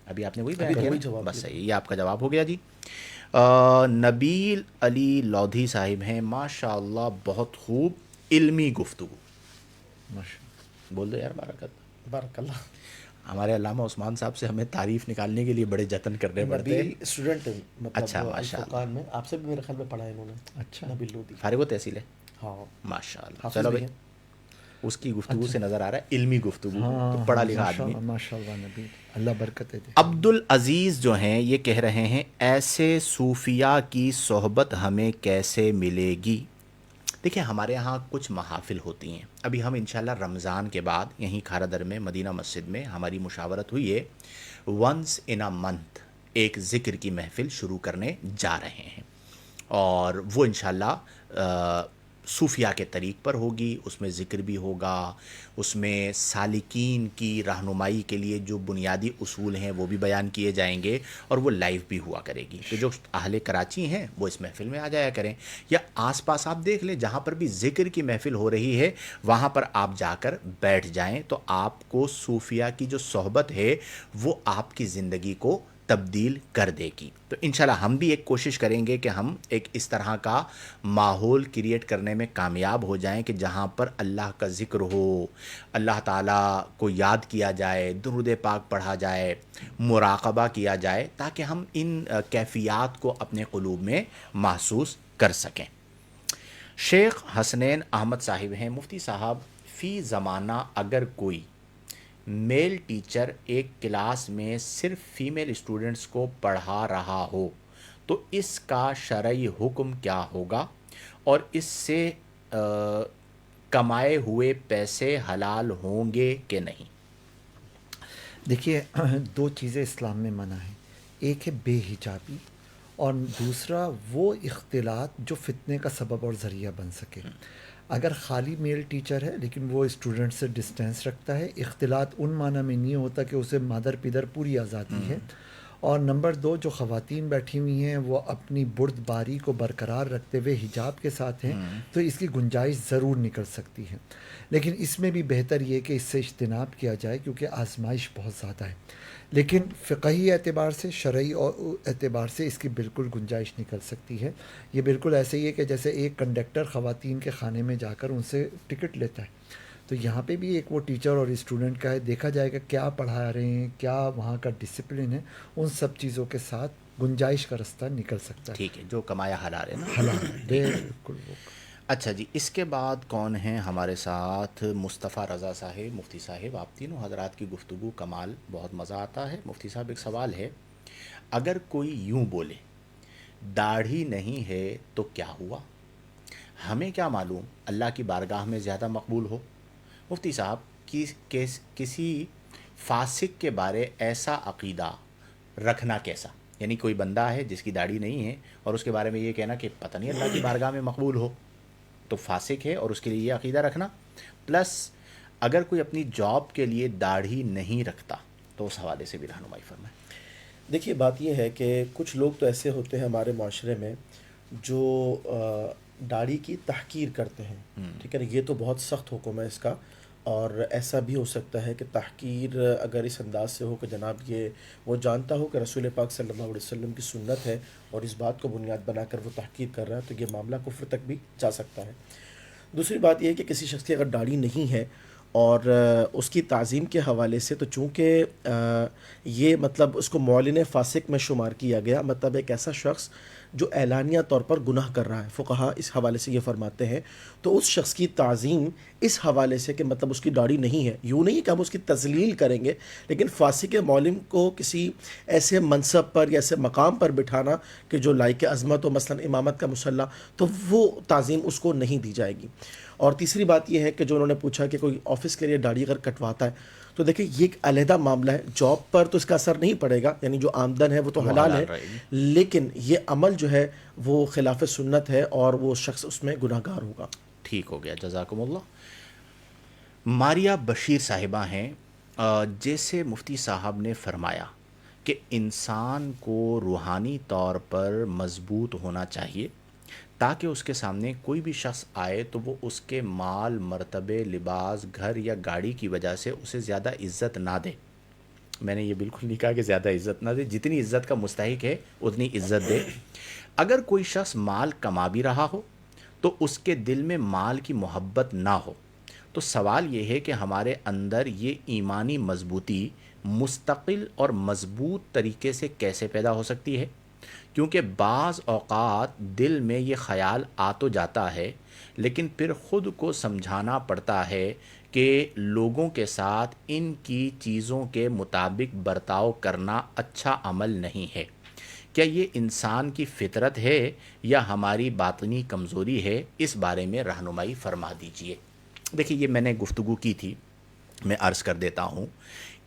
ابھی آپ نے وہی بیان ابھی تو کیا وہی نا؟ جواب بس دیا۔ صحیح، یہ آپ کا جواب ہو گیا جی۔ نبیل علی لودھی صاحب ہیں ماشاء اللہ، بہت خوب علمی گفتگو۔ ماشاء بول دو یار برکت۔ بارک اللہ۔ ہمارے علامہ عثمان صاحب سے ہمیں تعریف نکالنے کے لیے بڑے جتن کرنے پڑتے ہیں۔ نبیل اسٹوڈنٹ مطلب اچھا، ماشاء اللہ۔ الفرقان میں آپ سے بھی میرے خیال میں پڑھا ہے انہوں نے، اچھا، نبیل لودھی۔ فارغ و تحصیل ہے ہاں، ماشاء اللہ۔ حافظ چلو بھی بھائی، ہیں۔ اس کی گفتگو سے نظر آ رہا ہے علمی گفتگو، ہاں تو پڑھا لکھا ماشاء آدمی۔ اللہ ماشاء اللہ نبی، اللہ برکت دے۔ عبد العزیز جو ہیں یہ کہہ رہے ہیں ایسے صوفیاء کی صحبت ہمیں کیسے ملے گی؟ دیکھیں ہمارے ہاں کچھ محافل ہوتی ہیں، ابھی ہم انشاءاللہ رمضان کے بعد یہیں کھارا در میں مدینہ مسجد میں ہماری مشاورت ہوئی ہے، ونس ان اے منتھ ایک ذکر کی محفل شروع کرنے جا رہے ہیں، اور وہ انشاءاللہ صوفیاء کے طریق پر ہوگی، اس میں ذکر بھی ہوگا، اس میں سالکین کی رہنمائی کے لیے جو بنیادی اصول ہیں وہ بھی بیان کیے جائیں گے، اور وہ لائیو بھی ہوا کرے گی۔ تو جو اہل کراچی ہیں وہ اس محفل میں آ جایا کریں، یا آس پاس آپ دیکھ لیں جہاں پر بھی ذکر کی محفل ہو رہی ہے وہاں پر آپ جا کر بیٹھ جائیں، تو آپ کو صوفیاء کی جو صحبت ہے وہ آپ کی زندگی کو تبدیل کر دے گی۔ تو انشاءاللہ ہم بھی ایک کوشش کریں گے کہ ہم ایک اس طرح کا ماحول کریٹ کرنے میں کامیاب ہو جائیں کہ جہاں پر اللہ کا ذکر ہو، اللہ تعالیٰ کو یاد کیا جائے، درود پاک پڑھا جائے، مراقبہ کیا جائے، تاکہ ہم ان کیفیات کو اپنے قلوب میں محسوس کر سکیں۔ شیخ حسنین احمد صاحب ہیں مفتی صاحب، فی زمانہ اگر کوئی میل ٹیچر ایک کلاس میں صرف فیمیل اسٹوڈنٹس کو پڑھا رہا ہو تو اس کا شرعی حکم کیا ہوگا، اور اس سے کمائے ہوئے پیسے حلال ہوں گے کہ نہیں؟ دیکھیے دو چیزیں اسلام میں منع ہیں، ایک ہے بے حجابی، اور دوسرا وہ اختلاط جو فتنے کا سبب اور ذریعہ بن سکے۔ اگر خالی میل ٹیچر ہے لیکن وہ اسٹوڈنٹ سے ڈسٹینس رکھتا ہے، اختلاط ان معنی میں نہیں ہوتا کہ اسے مادر پیدر پوری آزادی ہے، اور نمبر دو جو خواتین بیٹھی ہوئی ہیں وہ اپنی برد باری کو برقرار رکھتے ہوئے حجاب کے ساتھ ہیں، تو اس کی گنجائش ضرور نکل سکتی ہے، لیکن اس میں بھی بہتر یہ کہ اس سے اجتناب کیا جائے کیونکہ آزمائش بہت زیادہ ہے، لیکن فقہی اعتبار سے، شرعی اعتبار سے اس کی بالکل گنجائش نکل سکتی ہے۔ یہ بالکل ایسے ہی ہے کہ جیسے ایک کنڈکٹر خواتین کے خانے میں جا کر ان سے ٹکٹ لیتا ہے، تو یہاں پہ بھی ایک وہ ٹیچر اور اسٹوڈنٹ کا ہے، دیکھا جائے گا کیا پڑھا رہے ہیں، کیا وہاں کا ڈسپلن ہے، ان سب چیزوں کے ساتھ گنجائش کا رستہ نکل سکتا ہے۔ ٹھیک ہے، جو کمایا حلال ہے نا۔ حلال بالکل وہ۔ اچھا جی، اس کے بعد کون ہیں ہمارے ساتھ؟ مصطفیٰ رضا صاحب، مفتی صاحب، آپ تینوں حضرات کی گفتگو کمال، بہت مزہ آتا ہے۔ مفتی صاحب ایک سوال ہے، اگر کوئی یوں بولے داڑھی نہیں ہے تو کیا ہوا؟ ہمیں کیا معلوم اللہ کی بارگاہ میں زیادہ مقبول ہو؟ مفتی صاحب کسی فاسق کے بارے ایسا عقیدہ رکھنا کیسا؟ یعنی کوئی بندہ ہے جس کی داڑھی نہیں ہے اور اس کے بارے میں یہ کہنا کہ پتہ نہیں اللہ کی بارگاہ میں مقبول ہو، تو فاسق ہے، اور اس کے لیے یہ عقیدہ رکھنا۔ پلس اگر کوئی اپنی جاب کے لیے داڑھی نہیں رکھتا تو اس حوالے سے بھی رہنمائی فرمائیں۔ دیکھیے بات یہ ہے کہ کچھ لوگ تو ایسے ہوتے ہیں ہمارے معاشرے میں جو داڑھی کی تحقیر کرتے ہیں، ٹھیک ہے نا، یہ تو بہت سخت حکم ہے اس کا، اور ایسا بھی ہو سکتا ہے کہ تحقیر اگر اس انداز سے ہو کہ جناب یہ وہ جانتا ہو کہ رسول پاک صلی اللہ علیہ وسلم کی سنت ہے اور اس بات کو بنیاد بنا کر وہ تحقیر کر رہا ہے، تو یہ معاملہ کفر تک بھی جا سکتا ہے۔ دوسری بات یہ ہے کہ کسی شخص کی اگر داڑھی نہیں ہے اور اس کی تعظیم کے حوالے سے، تو چونکہ یہ مطلب اس کو معلن فاسق میں شمار کیا گیا، مطلب ایک ایسا شخص جو اعلانیہ طور پر گناہ کر رہا ہے، فقہا اس حوالے سے یہ فرماتے ہیں، تو اس شخص کی تعظیم اس حوالے سے کہ مطلب اس کی داڑھی نہیں ہے، یوں نہیں کہ ہم اس کی تذلیل کریں گے، لیکن فاسق معلم کو کسی ایسے منصب پر یا ایسے مقام پر بٹھانا کہ جو لائق عظمت ہو، مثلا امامت کا مصلی، تو وہ تعظیم اس کو نہیں دی جائے گی۔ اور تیسری بات یہ ہے کہ جو انہوں نے پوچھا کہ کوئی آفس کے لیے داڑھی اگر کٹواتا ہے، تو دیکھیں یہ ایک علیحدہ معاملہ ہے، جاب پر تو اس کا اثر نہیں پڑے گا، یعنی جو آمدن ہے وہ تو حلال ہے، لیکن یہ عمل جو ہے وہ خلاف سنت ہے اور وہ شخص اس میں گناہ گار ہوگا۔ ٹھیک ہو گیا، جزاکم اللہ۔ ماریہ بشیر صاحبہ ہیں، جیسے مفتی صاحب نے فرمایا کہ انسان کو روحانی طور پر مضبوط ہونا چاہیے تاکہ اس کے سامنے کوئی بھی شخص آئے تو وہ اس کے مال، مرتبے، لباس، گھر یا گاڑی کی وجہ سے اسے زیادہ عزت نہ دے۔ میں نے یہ بالکل نہیں کہا کہ زیادہ عزت نہ دے، جتنی عزت کا مستحق ہے اتنی عزت دے۔ اگر کوئی شخص مال کما بھی رہا ہو تو اس کے دل میں مال کی محبت نہ ہو، تو سوال یہ ہے کہ ہمارے اندر یہ ایمانی مضبوطی مستقل اور مضبوط طریقے سے کیسے پیدا ہو سکتی ہے؟ کیونکہ بعض اوقات دل میں یہ خیال آ تو جاتا ہے، لیکن پھر خود کو سمجھانا پڑتا ہے کہ لوگوں کے ساتھ ان کی چیزوں کے مطابق برتاؤ کرنا اچھا عمل نہیں ہے۔ کیا یہ انسان کی فطرت ہے یا ہماری باطنی کمزوری ہے؟ اس بارے میں رہنمائی فرما دیجیے۔ دیکھیے، یہ میں نے گفتگو کی تھی، میں عرض کر دیتا ہوں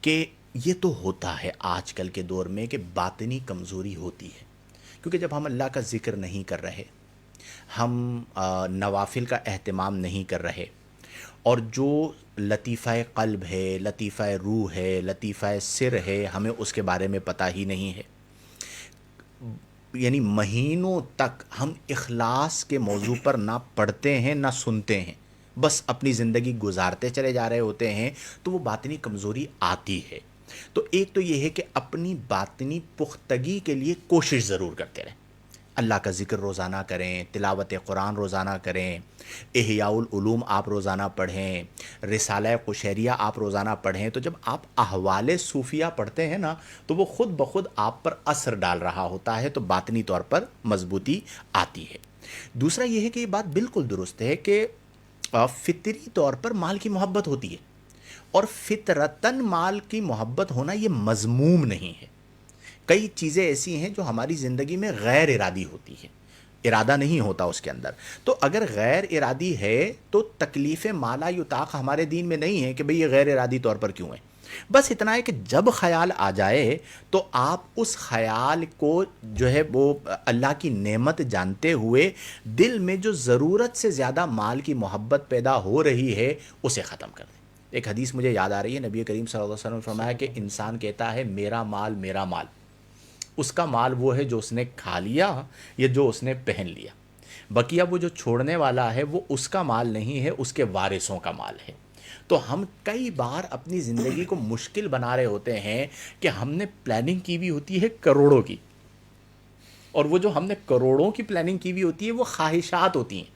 کہ یہ تو ہوتا ہے آج کل کے دور میں کہ باطنی کمزوری ہوتی ہے، کیونکہ جب ہم اللہ کا ذکر نہیں کر رہے، ہم نوافل کا اہتمام نہیں کر رہے، اور جو لطیفہ قلب ہے، لطیفہ روح ہے، لطیفہ سر ہے، ہمیں اس کے بارے میں پتہ ہی نہیں ہے، یعنی مہینوں تک ہم اخلاص کے موضوع پر نہ پڑھتے ہیں نہ سنتے ہیں، بس اپنی زندگی گزارتے چلے جا رہے ہوتے ہیں، تو وہ باطنی کمزوری آتی ہے۔ تو ایک تو یہ ہے کہ اپنی باطنی پختگی کے لیے کوشش ضرور کرتے رہیں، اللہ کا ذکر روزانہ کریں، تلاوت قرآن روزانہ کریں، احیاء العلوم آپ روزانہ پڑھیں، رسالہ قشیریہ آپ روزانہ پڑھیں۔ تو جب آپ احوال صوفیہ پڑھتے ہیں نا، تو وہ خود بخود آپ پر اثر ڈال رہا ہوتا ہے، تو باطنی طور پر مضبوطی آتی ہے۔ دوسرا یہ ہے کہ یہ بات بالکل درست ہے کہ فطری طور پر مال کی محبت ہوتی ہے، اور فطرتاً مال کی محبت ہونا یہ مذموم نہیں ہے۔ کئی چیزیں ایسی ہیں جو ہماری زندگی میں غیر ارادی ہوتی ہیں، ارادہ نہیں ہوتا اس کے اندر۔ تو اگر غیر ارادی ہے تو تکلیف مالا یطاق ہمارے دین میں نہیں ہے کہ بھئی یہ غیر ارادی طور پر کیوں ہے۔ بس اتنا ہے کہ جب خیال آ جائے تو آپ اس خیال کو جو ہے وہ اللہ کی نعمت جانتے ہوئے دل میں جو ضرورت سے زیادہ مال کی محبت پیدا ہو رہی ہے اسے ختم کر دیں۔ ایک حدیث مجھے یاد آ رہی ہے، نبی کریم صلی اللہ علیہ وسلم نے فرمایا کہ انسان کہتا ہے میرا مال میرا مال، اس کا مال وہ ہے جو اس نے کھا لیا یا جو اس نے پہن لیا، بقیہ وہ جو چھوڑنے والا ہے وہ اس کا مال نہیں ہے، اس کے وارثوں کا مال ہے۔ تو ہم کئی بار اپنی زندگی کو مشکل بنا رہے ہوتے ہیں کہ ہم نے پلاننگ کی بھی ہوتی ہے کروڑوں کی، اور وہ جو ہم نے کروڑوں کی پلاننگ کی بھی ہوتی ہے وہ خواہشات ہوتی ہیں،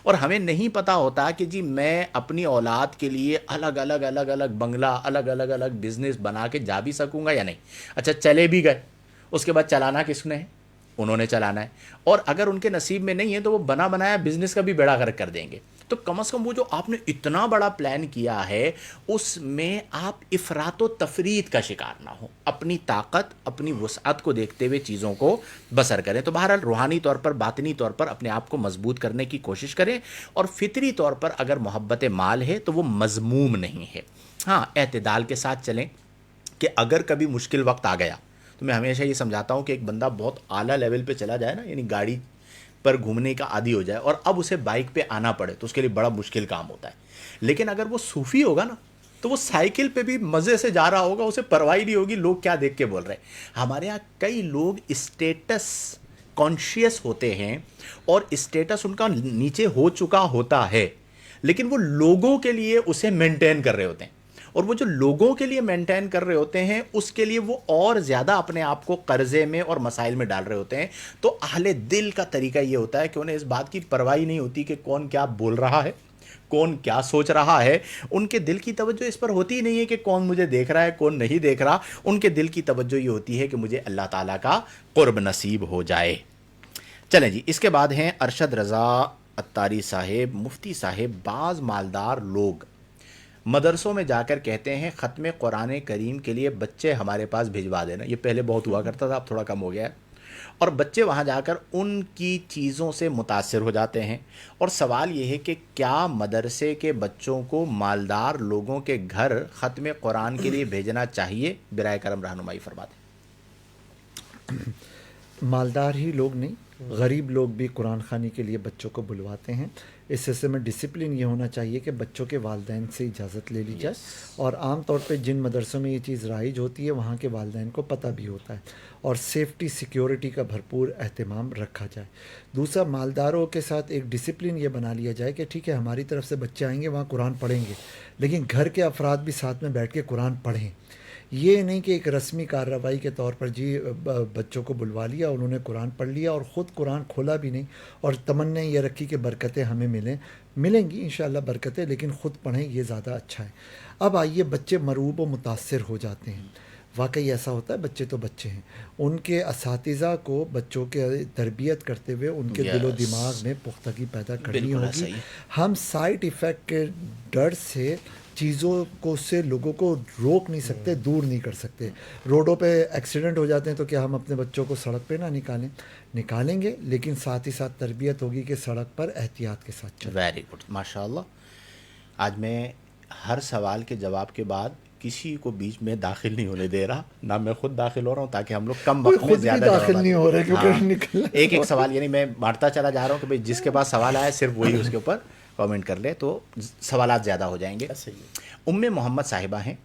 اور ہمیں نہیں پتہ ہوتا کہ جی میں اپنی اولاد کے لیے الگ الگ بنگلہ، الگ الگ بزنس بنا کے جا بھی سکوں گا یا نہیں۔ اچھا چلے بھی گئے، اس کے بعد چلانا کس نے ہے؟ انہوں نے چلانا ہے، اور اگر ان کے نصیب میں نہیں ہے تو وہ بنا بنایا بزنس کا بھی بیڑا غرق کر دیں گے۔ تو کم از کم وہ جو آپ نے اتنا بڑا پلان کیا ہے اس میں آپ افراط و تفریط کا شکار نہ ہو، اپنی طاقت، اپنی وسعت کو دیکھتے ہوئے چیزوں کو بسر کریں۔ تو بہرحال روحانی طور پر، باطنی طور پر اپنے آپ کو مضبوط کرنے کی کوشش کریں، اور فطری طور پر اگر محبت مال ہے تو وہ مذموم نہیں ہے۔ ہاں، اعتدال کے ساتھ چلیں کہ اگر کبھی مشکل وقت آ گیا تو میں ہمیشہ یہ سمجھاتا ہوں کہ ایک بندہ بہت اعلیٰ لیول پہ چلا جائے نا، یعنی گاڑی پر گھومنے کا عادی ہو جائے اور اب اسے بائک پہ آنا پڑے تو اس کے لیے بڑا مشکل کام ہوتا ہے، لیکن اگر وہ صوفی ہوگا نا تو وہ سائیکل پہ بھی مزے سے جا رہا ہوگا، اسے پرواہ نہیں ہوگی لوگ کیا دیکھ کے بول رہے ہیں۔ ہمارے ہاں کئی لوگ اسٹیٹس کانشیس ہوتے ہیں اور اسٹیٹس ان کا نیچے ہو چکا ہوتا ہے، لیکن وہ لوگوں کے لیے اسے مینٹین کر رہے ہوتے ہیں، اور وہ جو لوگوں کے لیے مینٹین کر رہے ہوتے ہیں اس کے لیے وہ اور زیادہ اپنے آپ کو قرضے میں اور مسائل میں ڈال رہے ہوتے ہیں۔ تو اہل دل کا طریقہ یہ ہوتا ہے کہ انہیں اس بات کی پرواہ نہیں ہوتی کہ کون کیا بول رہا ہے، کون کیا سوچ رہا ہے، ان کے دل کی توجہ اس پر ہوتی ہی نہیں ہے کہ کون مجھے دیکھ رہا ہے کون نہیں دیکھ رہا، ان کے دل کی توجہ یہ ہوتی ہے کہ مجھے اللہ تعالیٰ کا قرب نصیب ہو جائے۔ چلیں جی، اس کے بعد ہیں ارشد رضا اتاری صاحب، مفتی صاحب، بعض مالدار لوگ مدرسوں میں جا کر کہتے ہیں ختم قرآن کریم کے لیے بچے ہمارے پاس بھجوا دینا۔ یہ پہلے بہت ہوا کرتا تھا، اب تھوڑا کم ہو گیا ہے، اور بچے وہاں جا کر ان کی چیزوں سے متاثر ہو جاتے ہیں، اور سوال یہ ہے کہ کیا مدرسے کے بچوں کو مالدار لوگوں کے گھر ختم قرآن کے لیے بھیجنا چاہیے؟ برائے کرم رہنمائی فرما دیں۔ مالدار ہی لوگ نہیں، غریب لوگ بھی قرآن خوانی کے لیے بچوں کو بلواتے ہیں. اس سلسلے میں ڈسپلن یہ ہونا چاہیے کہ بچوں کے والدین سے اجازت لے لی جائے، اور عام طور پہ جن مدرسوں میں یہ چیز رائج ہوتی ہے وہاں کے والدین کو پتہ بھی ہوتا ہے، اور سیفٹی سیکیورٹی کا بھرپور اہتمام رکھا جائے. دوسرا، مالداروں کے ساتھ ایک ڈسپلن یہ بنا لیا جائے کہ ٹھیک ہے ہماری طرف سے بچے آئیں گے وہاں قرآن پڑھیں گے، لیکن گھر کے افراد بھی ساتھ میں بیٹھ کے قرآن پڑھیں. یہ نہیں کہ ایک رسمی کارروائی کے طور پر جی بچوں کو بلوا لیا، انہوں نے قرآن پڑھ لیا اور خود قرآن کھولا بھی نہیں، اور تمنا یہ رکھی کہ برکتیں ہمیں ملیں گی انشاءاللہ برکتیں، لیکن خود پڑھیں، یہ زیادہ اچھا ہے. اب آئیے، بچے مروب و متاثر ہو جاتے ہیں. واقعی ایسا ہوتا ہے، بچے تو بچے ہیں. ان کے اساتذہ کو بچوں کے تربیت کرتے ہوئے ان کے دل و دماغ میں پختگی پیدا کرنی بالکل ہوگی. صحیح. ہم سائڈ ایفیکٹ کے ڈر سے چیزوں کو سے لوگوں کو روک نہیں سکتے، دور نہیں کر سکتے. روڈوں پہ ایکسیڈنٹ ہو جاتے ہیں تو کیا ہم اپنے بچوں کو سڑک پہ نہ نکالیں گے، لیکن ساتھ ہی ساتھ تربیت ہوگی کہ سڑک پر احتیاط کے ساتھ چلیں. ویری گڈ، ماشاء اللہ. آج میں ہر سوال کے جواب کے بعد کسی کو بیچ میں داخل نہیں ہونے دے رہا، نہ میں خود داخل ہو رہا ہوں، تاکہ ہم لوگ کم کوئی وقت میں خود بھی زیادہ داخل جوابات نہیں ہو رہا کیونکہ ہاں. نکلنا ایک ایک سوال، یعنی میں بانٹتا چلا جا رہا ہوں کہ بھائی جس کے پاس سوال آیا صرف وہی اس کے اوپر کامنٹ کر لے، تو سوالات زیادہ ہو جائیں گے. ام محمد صاحبہ ہیں.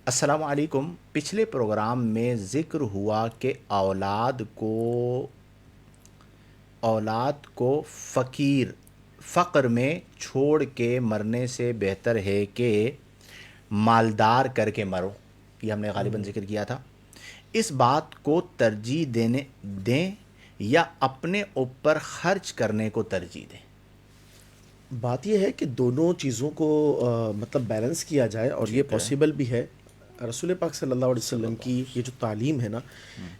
السلام علیکم. پچھلے پروگرام میں ذکر ہوا کہ اولاد کو فقر میں چھوڑ کے مرنے سے بہتر ہے کہ مالدار کر کے مرو. یہ ہم نے غالباً ذکر کیا تھا. اس بات کو ترجیح دیں یا اپنے اوپر خرچ کرنے کو ترجیح دیں؟ بات یہ ہے کہ دونوں چیزوں کو مطلب بیلنس کیا جائے، اور یہ پاسبل بھی ہے. رسول پاک صلی اللہ علیہ وسلم کی یہ جو تعلیم ہے نا،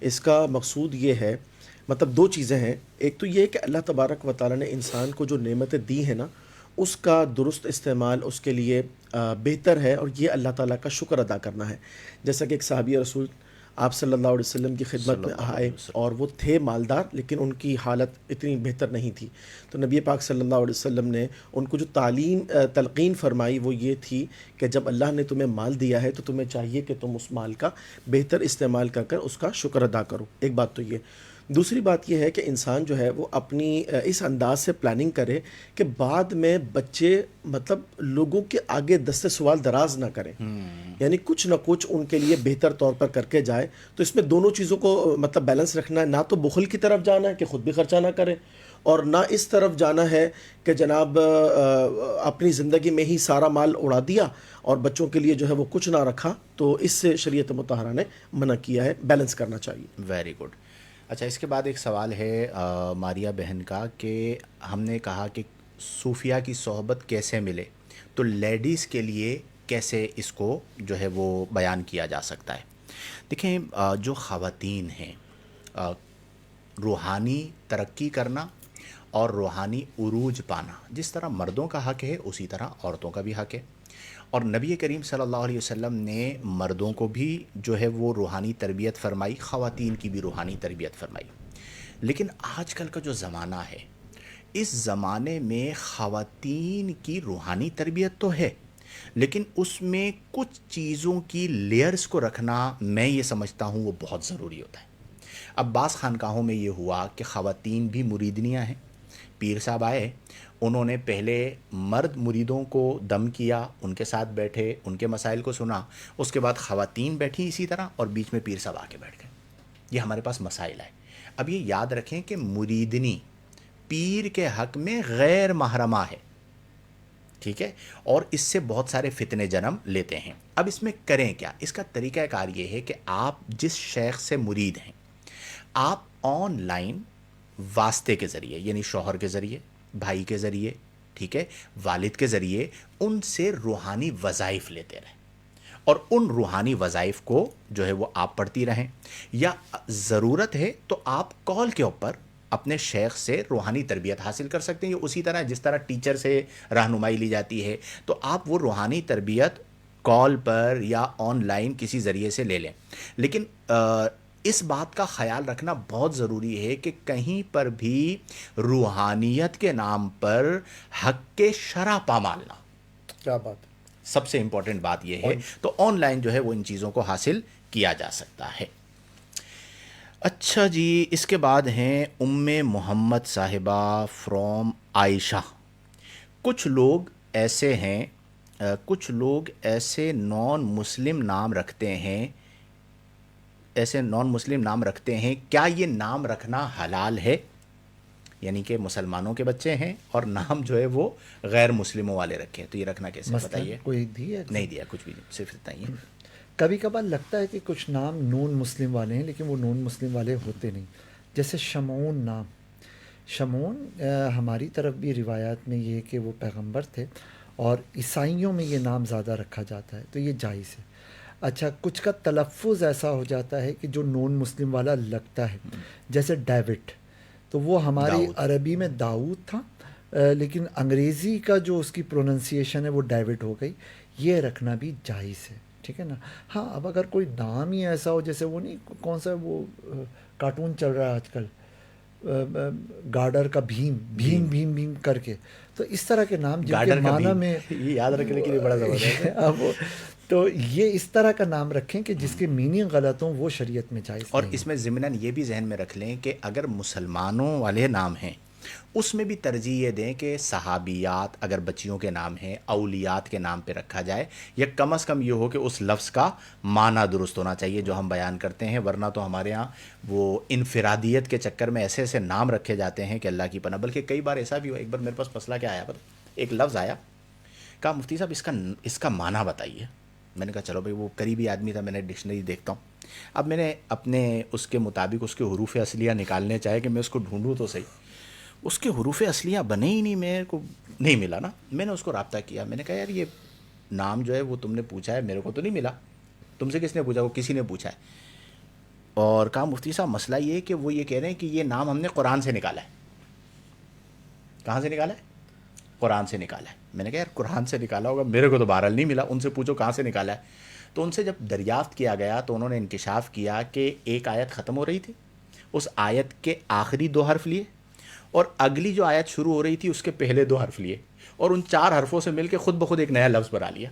اس کا مقصود یہ ہے، مطلب دو چیزیں ہیں. ایک تو یہ ہے کہ اللہ تبارک و تعالیٰ نے انسان کو جو نعمتیں دی ہیں نا، اس کا درست استعمال اس کے لیے بہتر ہے، اور یہ اللہ تعالیٰ کا شکر ادا کرنا ہے. جیسا کہ ایک صحابی رسول آپ صلی اللہ علیہ وسلم کی خدمت میں آئے، اور وہ تھے مالدار لیکن ان کی حالت اتنی بہتر نہیں تھی. تو نبی پاک صلی اللہ علیہ وسلم نے ان کو جو تلقین فرمائی وہ یہ تھی کہ جب اللہ نے تمہیں مال دیا ہے تو تمہیں چاہیے کہ تم اس مال کا بہتر استعمال کر کر اس کا شکر ادا کرو. ایک بات تو یہ. دوسری بات یہ ہے کہ انسان جو ہے وہ اپنی اس انداز سے پلاننگ کرے کہ بعد میں بچے مطلب لوگوں کے آگے دست سوال دراز نہ کریں، یعنی کچھ نہ کچھ ان کے لیے بہتر طور پر کر کے جائے. تو اس میں دونوں چیزوں کو مطلب بیلنس رکھنا ہے. نہ تو بخل کی طرف جانا ہے کہ خود بھی خرچہ نہ کرے، اور نہ اس طرف جانا ہے کہ جناب اپنی زندگی میں ہی سارا مال اڑا دیا اور بچوں کے لیے جو ہے وہ کچھ نہ رکھا. تو اس سے شریعت مطہرہ نے منع کیا ہے. بیلنس کرنا چاہیے. Very good. اچھا، اس کے بعد ایک سوال ہے ماریہ بہن کا کہ ہم نے کہا کہ صوفیہ کی صحبت کیسے ملے، تو لیڈیز کے لیے کیسے اس کو جو ہے وہ بیان کیا جا سکتا ہے؟ دیکھیں، جو خواتین ہیں، روحانی ترقی کرنا اور روحانی عروج پانا جس طرح مردوں کا حق ہے اسی طرح عورتوں کا بھی حق ہے. اور نبی کریم صلی اللہ علیہ وسلم نے مردوں کو بھی جو ہے وہ روحانی تربیت فرمائی، خواتین کی بھی روحانی تربیت فرمائی. لیکن آج کل کا جو زمانہ ہے، اس زمانے میں خواتین کی روحانی تربیت تو ہے، لیکن اس میں کچھ چیزوں کی لیئرز کو رکھنا میں یہ سمجھتا ہوں وہ بہت ضروری ہوتا ہے. اب بعض خانقاہوں میں یہ ہوا کہ خواتین بھی مریدنیاں ہیں. پیر صاحب آئے، انہوں نے پہلے مرد مریدوں کو دم کیا، ان کے ساتھ بیٹھے، ان کے مسائل کو سنا، اس کے بعد خواتین بیٹھی اسی طرح، اور بیچ میں پیر صاحب آ کے بیٹھ گئے. یہ ہمارے پاس مسائل ہے. اب یہ یاد رکھیں کہ مریدنی پیر کے حق میں غیر محرمہ ہے، ٹھیک ہے، اور اس سے بہت سارے فتنے جنم لیتے ہیں. اب اس میں کریں کیا؟ اس کا طریقہ کار یہ ہے کہ آپ جس شیخ سے مرید ہیں، آپ آن لائن واسطے کے ذریعے، یعنی شوہر کے ذریعے، بھائی کے ذریعے، ٹھیک ہے، والد کے ذریعے ان سے روحانی وظائف لیتے رہیں، اور ان روحانی وظائف کو جو ہے وہ آپ پڑھتی رہیں، یا ضرورت ہے تو آپ کال کے اوپر اپنے شیخ سے روحانی تربیت حاصل کر سکتے ہیں. یہ اسی طرح جس طرح ٹیچر سے رہنمائی لی جاتی ہے، تو آپ وہ روحانی تربیت کال پر یا آن لائن کسی ذریعے سے لے لیں. لیکن اس بات کا خیال رکھنا بہت ضروری ہے کہ کہیں پر بھی روحانیت کے نام پر حق کے شرع پامال نہ. کیا بات ہے. سب سے امپورٹنٹ بات یہ ہے. تو آن لائن جو ہے وہ ان چیزوں کو حاصل کیا جا سکتا ہے. اچھا جی، اس کے بعد ہیں محمد صاحبہ فرام عائشہ. کچھ لوگ ایسے ہیں کچھ لوگ ایسے نان مسلم نام رکھتے ہیں، کیا یہ نام رکھنا حلال ہے؟ یعنی کہ مسلمانوں کے بچے ہیں اور نام جو ہے وہ غیر مسلموں والے رکھے ہیں، تو یہ رکھنا کیسے ہے؟ مثلا بتائیے. کوئی دی ہے نہیں دیا کچھ بھی نہیں، صرف اتنا ہی ہے. کبھی کبھار لگتا ہے کہ کچھ نام نون مسلم والے ہیں لیکن وہ نون مسلم والے ہوتے نہیں. جیسے شمعون نام، شمعون ہماری طرف بھی روایات میں یہ کہ وہ پیغمبر تھے، اور عیسائیوں میں یہ نام زیادہ رکھا جاتا ہے، تو یہ جائز ہے. اچھا، کچھ کا تلفظ ایسا ہو جاتا ہے کہ جو نون مسلم والا لگتا ہے، جیسے ڈیوڈ، تو وہ ہماری داؤد. عربی میں داؤد تھا، لیکن انگریزی کا جو اس کی پروننسیشن ہے وہ ڈیوڈ ہو گئی. یہ رکھنا بھی جائز ہے، ٹھیک ہے نا. ہاں، اب اگر کوئی نام ہی ایسا ہو، جیسے وہ نہیں، کون سا وہ کارٹون چل رہا ہے آج کل، گارڈر کا بھیم بھیم بھیم بھیم کر کے، تو اس طرح کے نام جن کے گارڈر کا معنی بھی میں یہ یاد رکھنے کے لیے بڑا زبردست ہے. اب تو یہ اس طرح کا نام رکھیں کہ جس کے میننگ غلط ہوں، وہ شریعت میں جائز اور نہیں اس میں ضمناً یہ بھی ذہن میں رکھ لیں کہ اگر مسلمانوں والے نام ہیں اس میں بھی ترجیح یہ دیں کہ صحابیات اگر بچیوں کے نام ہیں، اولیات کے نام پہ رکھا جائے، یا کم از کم یہ ہو کہ اس لفظ کا معنی درست ہونا چاہیے جو ہم بیان کرتے ہیں. ورنہ تو ہمارے ہاں وہ انفرادیت کے چکر میں ایسے ایسے نام رکھے جاتے ہیں کہ اللہ کی پناہ. بلکہ کئی بار ایسا بھی ہوا، ایک بار میرے پاس مسئلہ کیا آیا، ایک لفظ آیا، کہا مفتی صاحب اس کا معنی بتائیے. میں نے کہا چلو بھائی، وہ قریبی آدمی تھا، میں نے ڈکشنری دیکھتا ہوں. اب میں نے اپنے اس کے مطابق اس کے حروف اصلیہ نکالنے چاہے کہ میں اس کو ڈھونڈوں تو صحیح، اس کے حروف اصلیہ بنے ہی نہیں، میرے کو نہیں ملا نا. میں نے اس کو رابطہ کیا، میں نے کہا یار یہ نام جو ہے وہ تم نے پوچھا ہے، میرے کو تو نہیں ملا. تم سے کس نے پوچھا؟ وہ کسی نے پوچھا ہے. اور کہا مفتی صاحب مسئلہ یہ ہے کہ وہ یہ کہہ رہے ہیں کہ یہ نام ہم نے قرآن سے نکالا ہے. کہاں سے نکالا ہے؟ قرآن سے نکالا ہے. میں نے کہا یار قرآن سے نکالا ہوگا، میرے کو تو بہرحال نہیں ملا، ان سے پوچھو کہاں سے نکالا ہے. تو ان سے جب دریافت کیا گیا تو انہوں نے انکشاف کیا کہ ایک آیت ختم ہو رہی تھی، اس آیت کے آخری 2 حرف لیے، اور اگلی جو آیت شروع ہو رہی تھی اس کے پہلے 2 حرف لیے، اور ان 4 حرفوں سے مل کے خود بخود ایک نیا لفظ بنا لیا.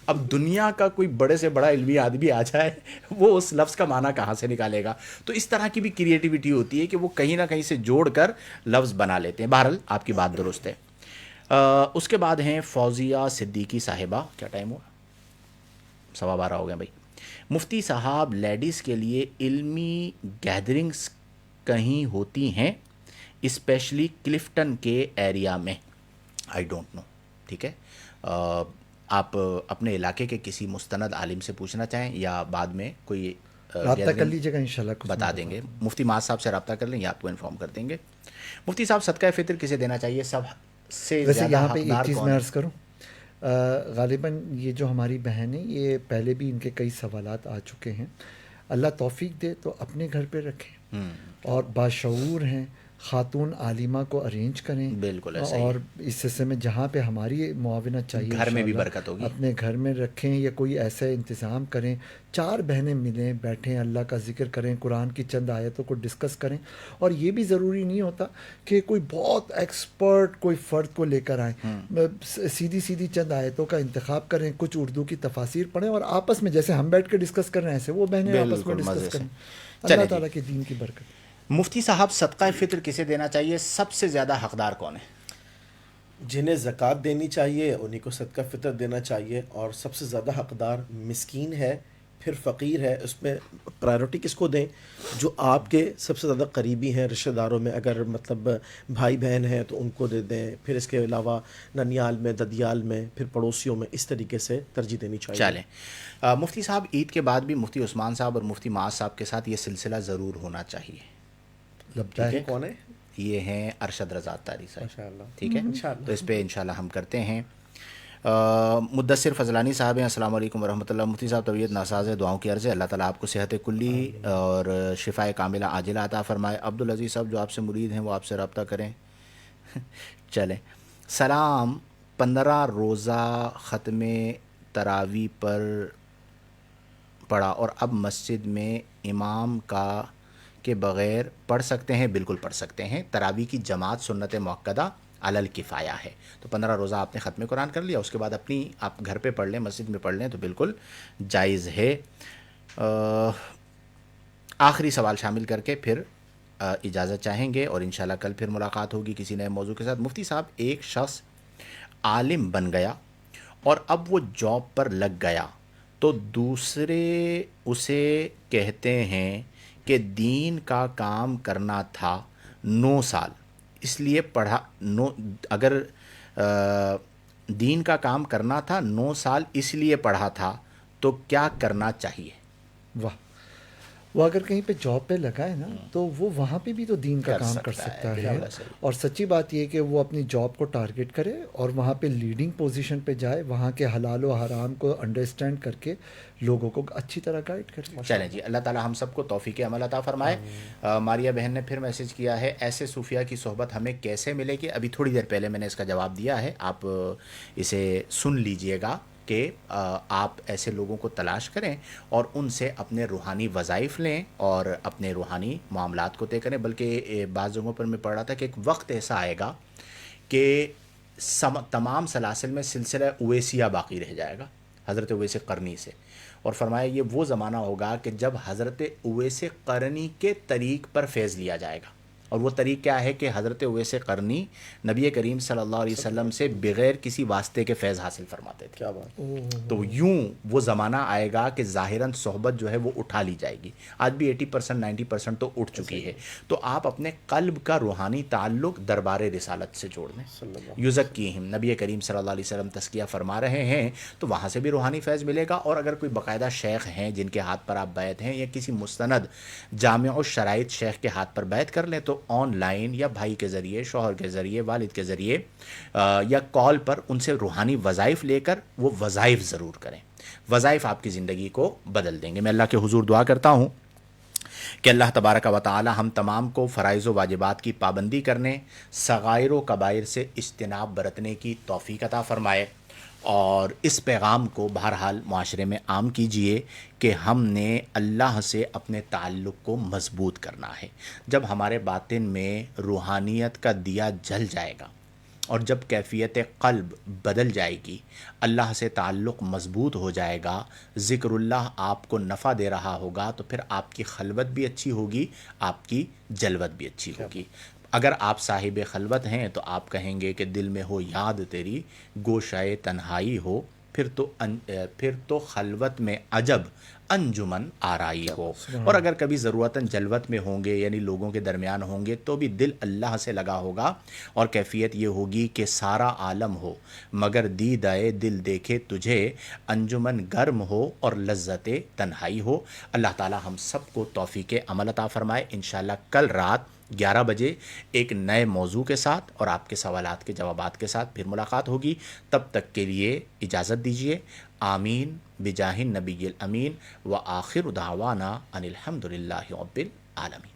اب دنیا کا کوئی بڑے سے بڑا علمی آدمی آ جائے، وہ اس لفظ کا معنی کہاں سے نکالے گا؟ تو اس طرح کی بھی کریٹیوٹی ہوتی ہے کہ وہ کہیں نہ کہیں سے جوڑ کر لفظ بنا لیتے ہیں. بہرحال آپ کی بات درست ہے. اس کے بعد ہیں فوزیہ صدیقی صاحبہ. کیا ٹائم ہوا؟ 12:15 ہو گیا بھائی. مفتی صاحب، لیڈیز کے لیے علمی گیدرنگز کہیں ہوتی ہیں اسپیشلی کلفٹن کے ایریا میں؟ I don't know. ٹھیک ہے، آپ اپنے علاقے کے کسی مستند عالم سے پوچھنا چاہیں یا بعد میں کوئی رابطہ کر gathering لیجیے گا انشاءاللہ. کچھ بتا دیں گے. مفتی معاذ صاحب سے رابطہ کر لیں یا آپ کو انفارم کر دیں گے. مفتی صاحب، صدقہ فطر کسے دینا چاہیے؟ سب سے ویسے زیادہ یہاں پہ ایک حقدار چیز کون میں ہے؟ عرض کروں، غالباً یہ جو ہماری بہن ہے، یہ پہلے بھی ان کے کئی سوالات آ چکے ہیں. اللہ توفیق دے تو اپنے گھر پہ رکھیں، اور باشعور ہیں، خاتون عالمہ کو ارینج کریں، بالکل ایسا ہی اور ہے. اس سلسلے میں جہاں پہ ہماری معاونت چاہیے گھر میں بھی انشاءاللہ برکت ہوگی. اپنے گھر میں رکھیں، یا کوئی ایسا انتظام کریں. 4 بہنیں ملیں، بیٹھیں، اللہ کا ذکر کریں، قرآن کی چند آیتوں کو ڈسکس کریں. اور یہ بھی ضروری نہیں ہوتا کہ کوئی بہت ایکسپرٹ کوئی فرد کو لے کر آئیں. سیدھی سیدھی چند آیتوں کا انتخاب کریں، کچھ اردو کی تفاسیر پڑھیں، اور آپس میں جیسے ہم بیٹھ کے ڈسکس کر رہے ہیں ایسے وہ بہنیں آپس میں بالکل مزے ڈسکس سے. کریں. چلیں اللہ جی. تعالیٰ کے دین کی برکت. مفتی صاحب، صدقہ فطر کسے دینا چاہیے؟ سب سے زیادہ حقدار کون ہے؟ جنہیں زکوٰۃ دینی چاہیے انہیں کو صدقہ فطر دینا چاہیے، اور سب سے زیادہ حقدار مسکین ہے، پھر فقیر ہے. اس میں پرائیورٹی کس کو دیں؟ جو آپ کے سب سے زیادہ قریبی ہیں رشتہ داروں میں، اگر مطلب بھائی بہن ہیں تو ان کو دے دیں. پھر اس کے علاوہ ننیال میں، ددیال میں، پھر پڑوسیوں میں، اس طریقے سے ترجیح دینی چاہیے. چلیں. مفتی صاحب، عید کے بعد بھی مفتی عثمان صاحب اور مفتی معاذ صاحب کے ساتھ یہ سلسلہ ضرور ہونا چاہیے. لبتا ہے. کون ہے؟ یہ ہیں ارشد رضا اتاری صاحب. ماشاء اللہ. ٹھیک ہے، انشاءاللہ. تو اس پہ انشاءاللہ ہم کرتے ہیں. مدثر فضلانی صاحب ہیں. السلام علیکم ورحمۃ اللہ. مفتی صاحب، طبیعت ناساز ہے، دعاؤں کی عرض ہے. اللہ تعالیٰ آپ کو صحت کلی اور شفاء کاملہ عاجلہ عطا فرمائے. عبدالعزیز صاحب جو آپ سے مرید ہیں وہ آپ سے رابطہ کریں. چلیں. سلام. 15 روزہ ختم تراویح پر پڑھا اور اب مسجد میں امام کے بغیر پڑھ سکتے ہیں؟ بالکل پڑھ سکتے ہیں. تراویح کی جماعت سنت موقدہ علی الکفایہ ہے. تو 15 روزہ آپ نے ختم قرآن کر لیا، اس کے بعد آپ گھر پہ پڑھ لیں، مسجد میں پڑھ لیں، تو بالکل جائز ہے. آخری سوال شامل کر کے پھر اجازت چاہیں گے، اور انشاءاللہ کل پھر ملاقات ہوگی کسی نئے موضوع کے ساتھ۔ مفتی صاحب، ایک شخص عالم بن گیا اور اب وہ جاب پر لگ گیا، تو دوسرے اسے کہتے ہیں کہ دین کا کام کرنا تھا 9 سال اس لیے پڑھا اگر دین کا کام کرنا تھا 9 سال اس لیے پڑھا تھا تو کیا کرنا چاہیے؟ واہ، وہ اگر کہیں پہ جاب پہ لگا ہے نا تو وہ وہاں پہ بھی تو دین کا کام کر سکتا ہے، اور سچی بات یہ کہ وہ اپنی جاب کو ٹارگٹ کرے اور وہاں پہ لیڈنگ پوزیشن پہ جائے، وہاں کے حلال و حرام کو انڈرسٹینڈ کر کے لوگوں کو اچھی طرح گائیڈ کرے۔ چلیں جی، اللہ تعالی ہم سب کو توفیق عمل عطا فرمائے۔ ماریہ بہن نے پھر میسج کیا ہے، ایسے صوفیہ کی صحبت ہمیں کیسے ملے گی؟ ابھی تھوڑی دیر پہلے میں نے اس کا جواب دیا ہے، آپ اسے سن لیجئے گا کہ آپ ایسے لوگوں کو تلاش کریں اور ان سے اپنے روحانی وظائف لیں اور اپنے روحانی معاملات کو طے کریں۔ بلکہ بعض جگہوں پر میں پڑھ رہا تھا کہ ایک وقت ایسا آئے گا کہ تمام سلاسل میں سلسلہ اویسیہ باقی رہ جائے گا حضرت اویس قرنی سے، اور فرمایا یہ وہ زمانہ ہوگا کہ جب حضرت اویس قرنی کے طریق پر فیض لیا جائے گا، اور وہ طریق کیا ہے کہ حضرت اویس قرنی نبی کریم صلی اللہ علیہ وسلم سے بغیر کسی واسطے کے فیض حاصل فرماتے تھے۔ کیا بات، تو یوں وہ زمانہ آئے گا کہ ظاہراً صحبت جو ہے وہ اٹھا لی جائے گی، آج بھی 80% 90% تو اٹھ چکی ہے۔ تو آپ اپنے قلب کا روحانی تعلق دربار رسالت سے جوڑ دیں۔ یزکیہم، نبی کریم صلی اللہ علیہ وسلم تزکیہ فرما رہے ہیں، تو وہاں سے بھی روحانی فیض ملے گا۔ اور اگر کوئی باقاعدہ شیخ ہیں جن کے ہاتھ پر آپ بیعت ہیں، یا کسی مستند جامع الشرائط شیخ کے ہاتھ پر بیعت کر لیں، تو آن لائن یا بھائی کے ذریعے، شوہر کے ذریعے، والد کے ذریعے یا کال پر ان سے روحانی وظائف لے کر وہ وظائف ضرور کریں۔ وظائف آپ کی زندگی کو بدل دیں گے۔ میں اللہ کے حضور دعا کرتا ہوں کہ اللہ تبارک و تعالی ہم تمام کو فرائض و واجبات کی پابندی کرنے، صغائر و کبائر سے اجتناب برتنے کی توفیق عطا فرمائے، اور اس پیغام کو بہرحال معاشرے میں عام کیجئے کہ ہم نے اللہ سے اپنے تعلق کو مضبوط کرنا ہے۔ جب ہمارے باطن میں روحانیت کا دیا جل جائے گا اور جب کیفیت قلب بدل جائے گی، اللہ سے تعلق مضبوط ہو جائے گا، ذکر اللہ آپ کو نفع دے رہا ہوگا، تو پھر آپ کی خلوت بھی اچھی ہوگی، آپ کی جلوت بھی اچھی ہوگی۔ اگر آپ صاحب خلوت ہیں تو آپ کہیں گے کہ دل میں ہو یاد تیری، گوشائے تنہائی ہو، پھر تو خلوت میں عجب انجمن آرائی ہو۔ اور اگر کبھی ضرورتاً جلوت میں ہوں گے، یعنی لوگوں کے درمیان ہوں گے، تو بھی دل اللہ سے لگا ہوگا، اور کیفیت یہ ہوگی کہ سارا عالم ہو مگر دیدائے دل دیکھے تجھے، انجمن گرم ہو اور لذت تنہائی ہو۔ اللہ تعالی ہم سب کو توفیق عمل عطا فرمائے۔ انشاءاللہ کل رات 11 بجے ایک نئے موضوع کے ساتھ اور آپ کے سوالات کے جوابات کے ساتھ پھر ملاقات ہوگی۔ تب تک کے لیے اجازت دیجیے۔ آمین بجاہ النبی الامین، وآخر دعوانا ان الحمد للہ رب العالمین۔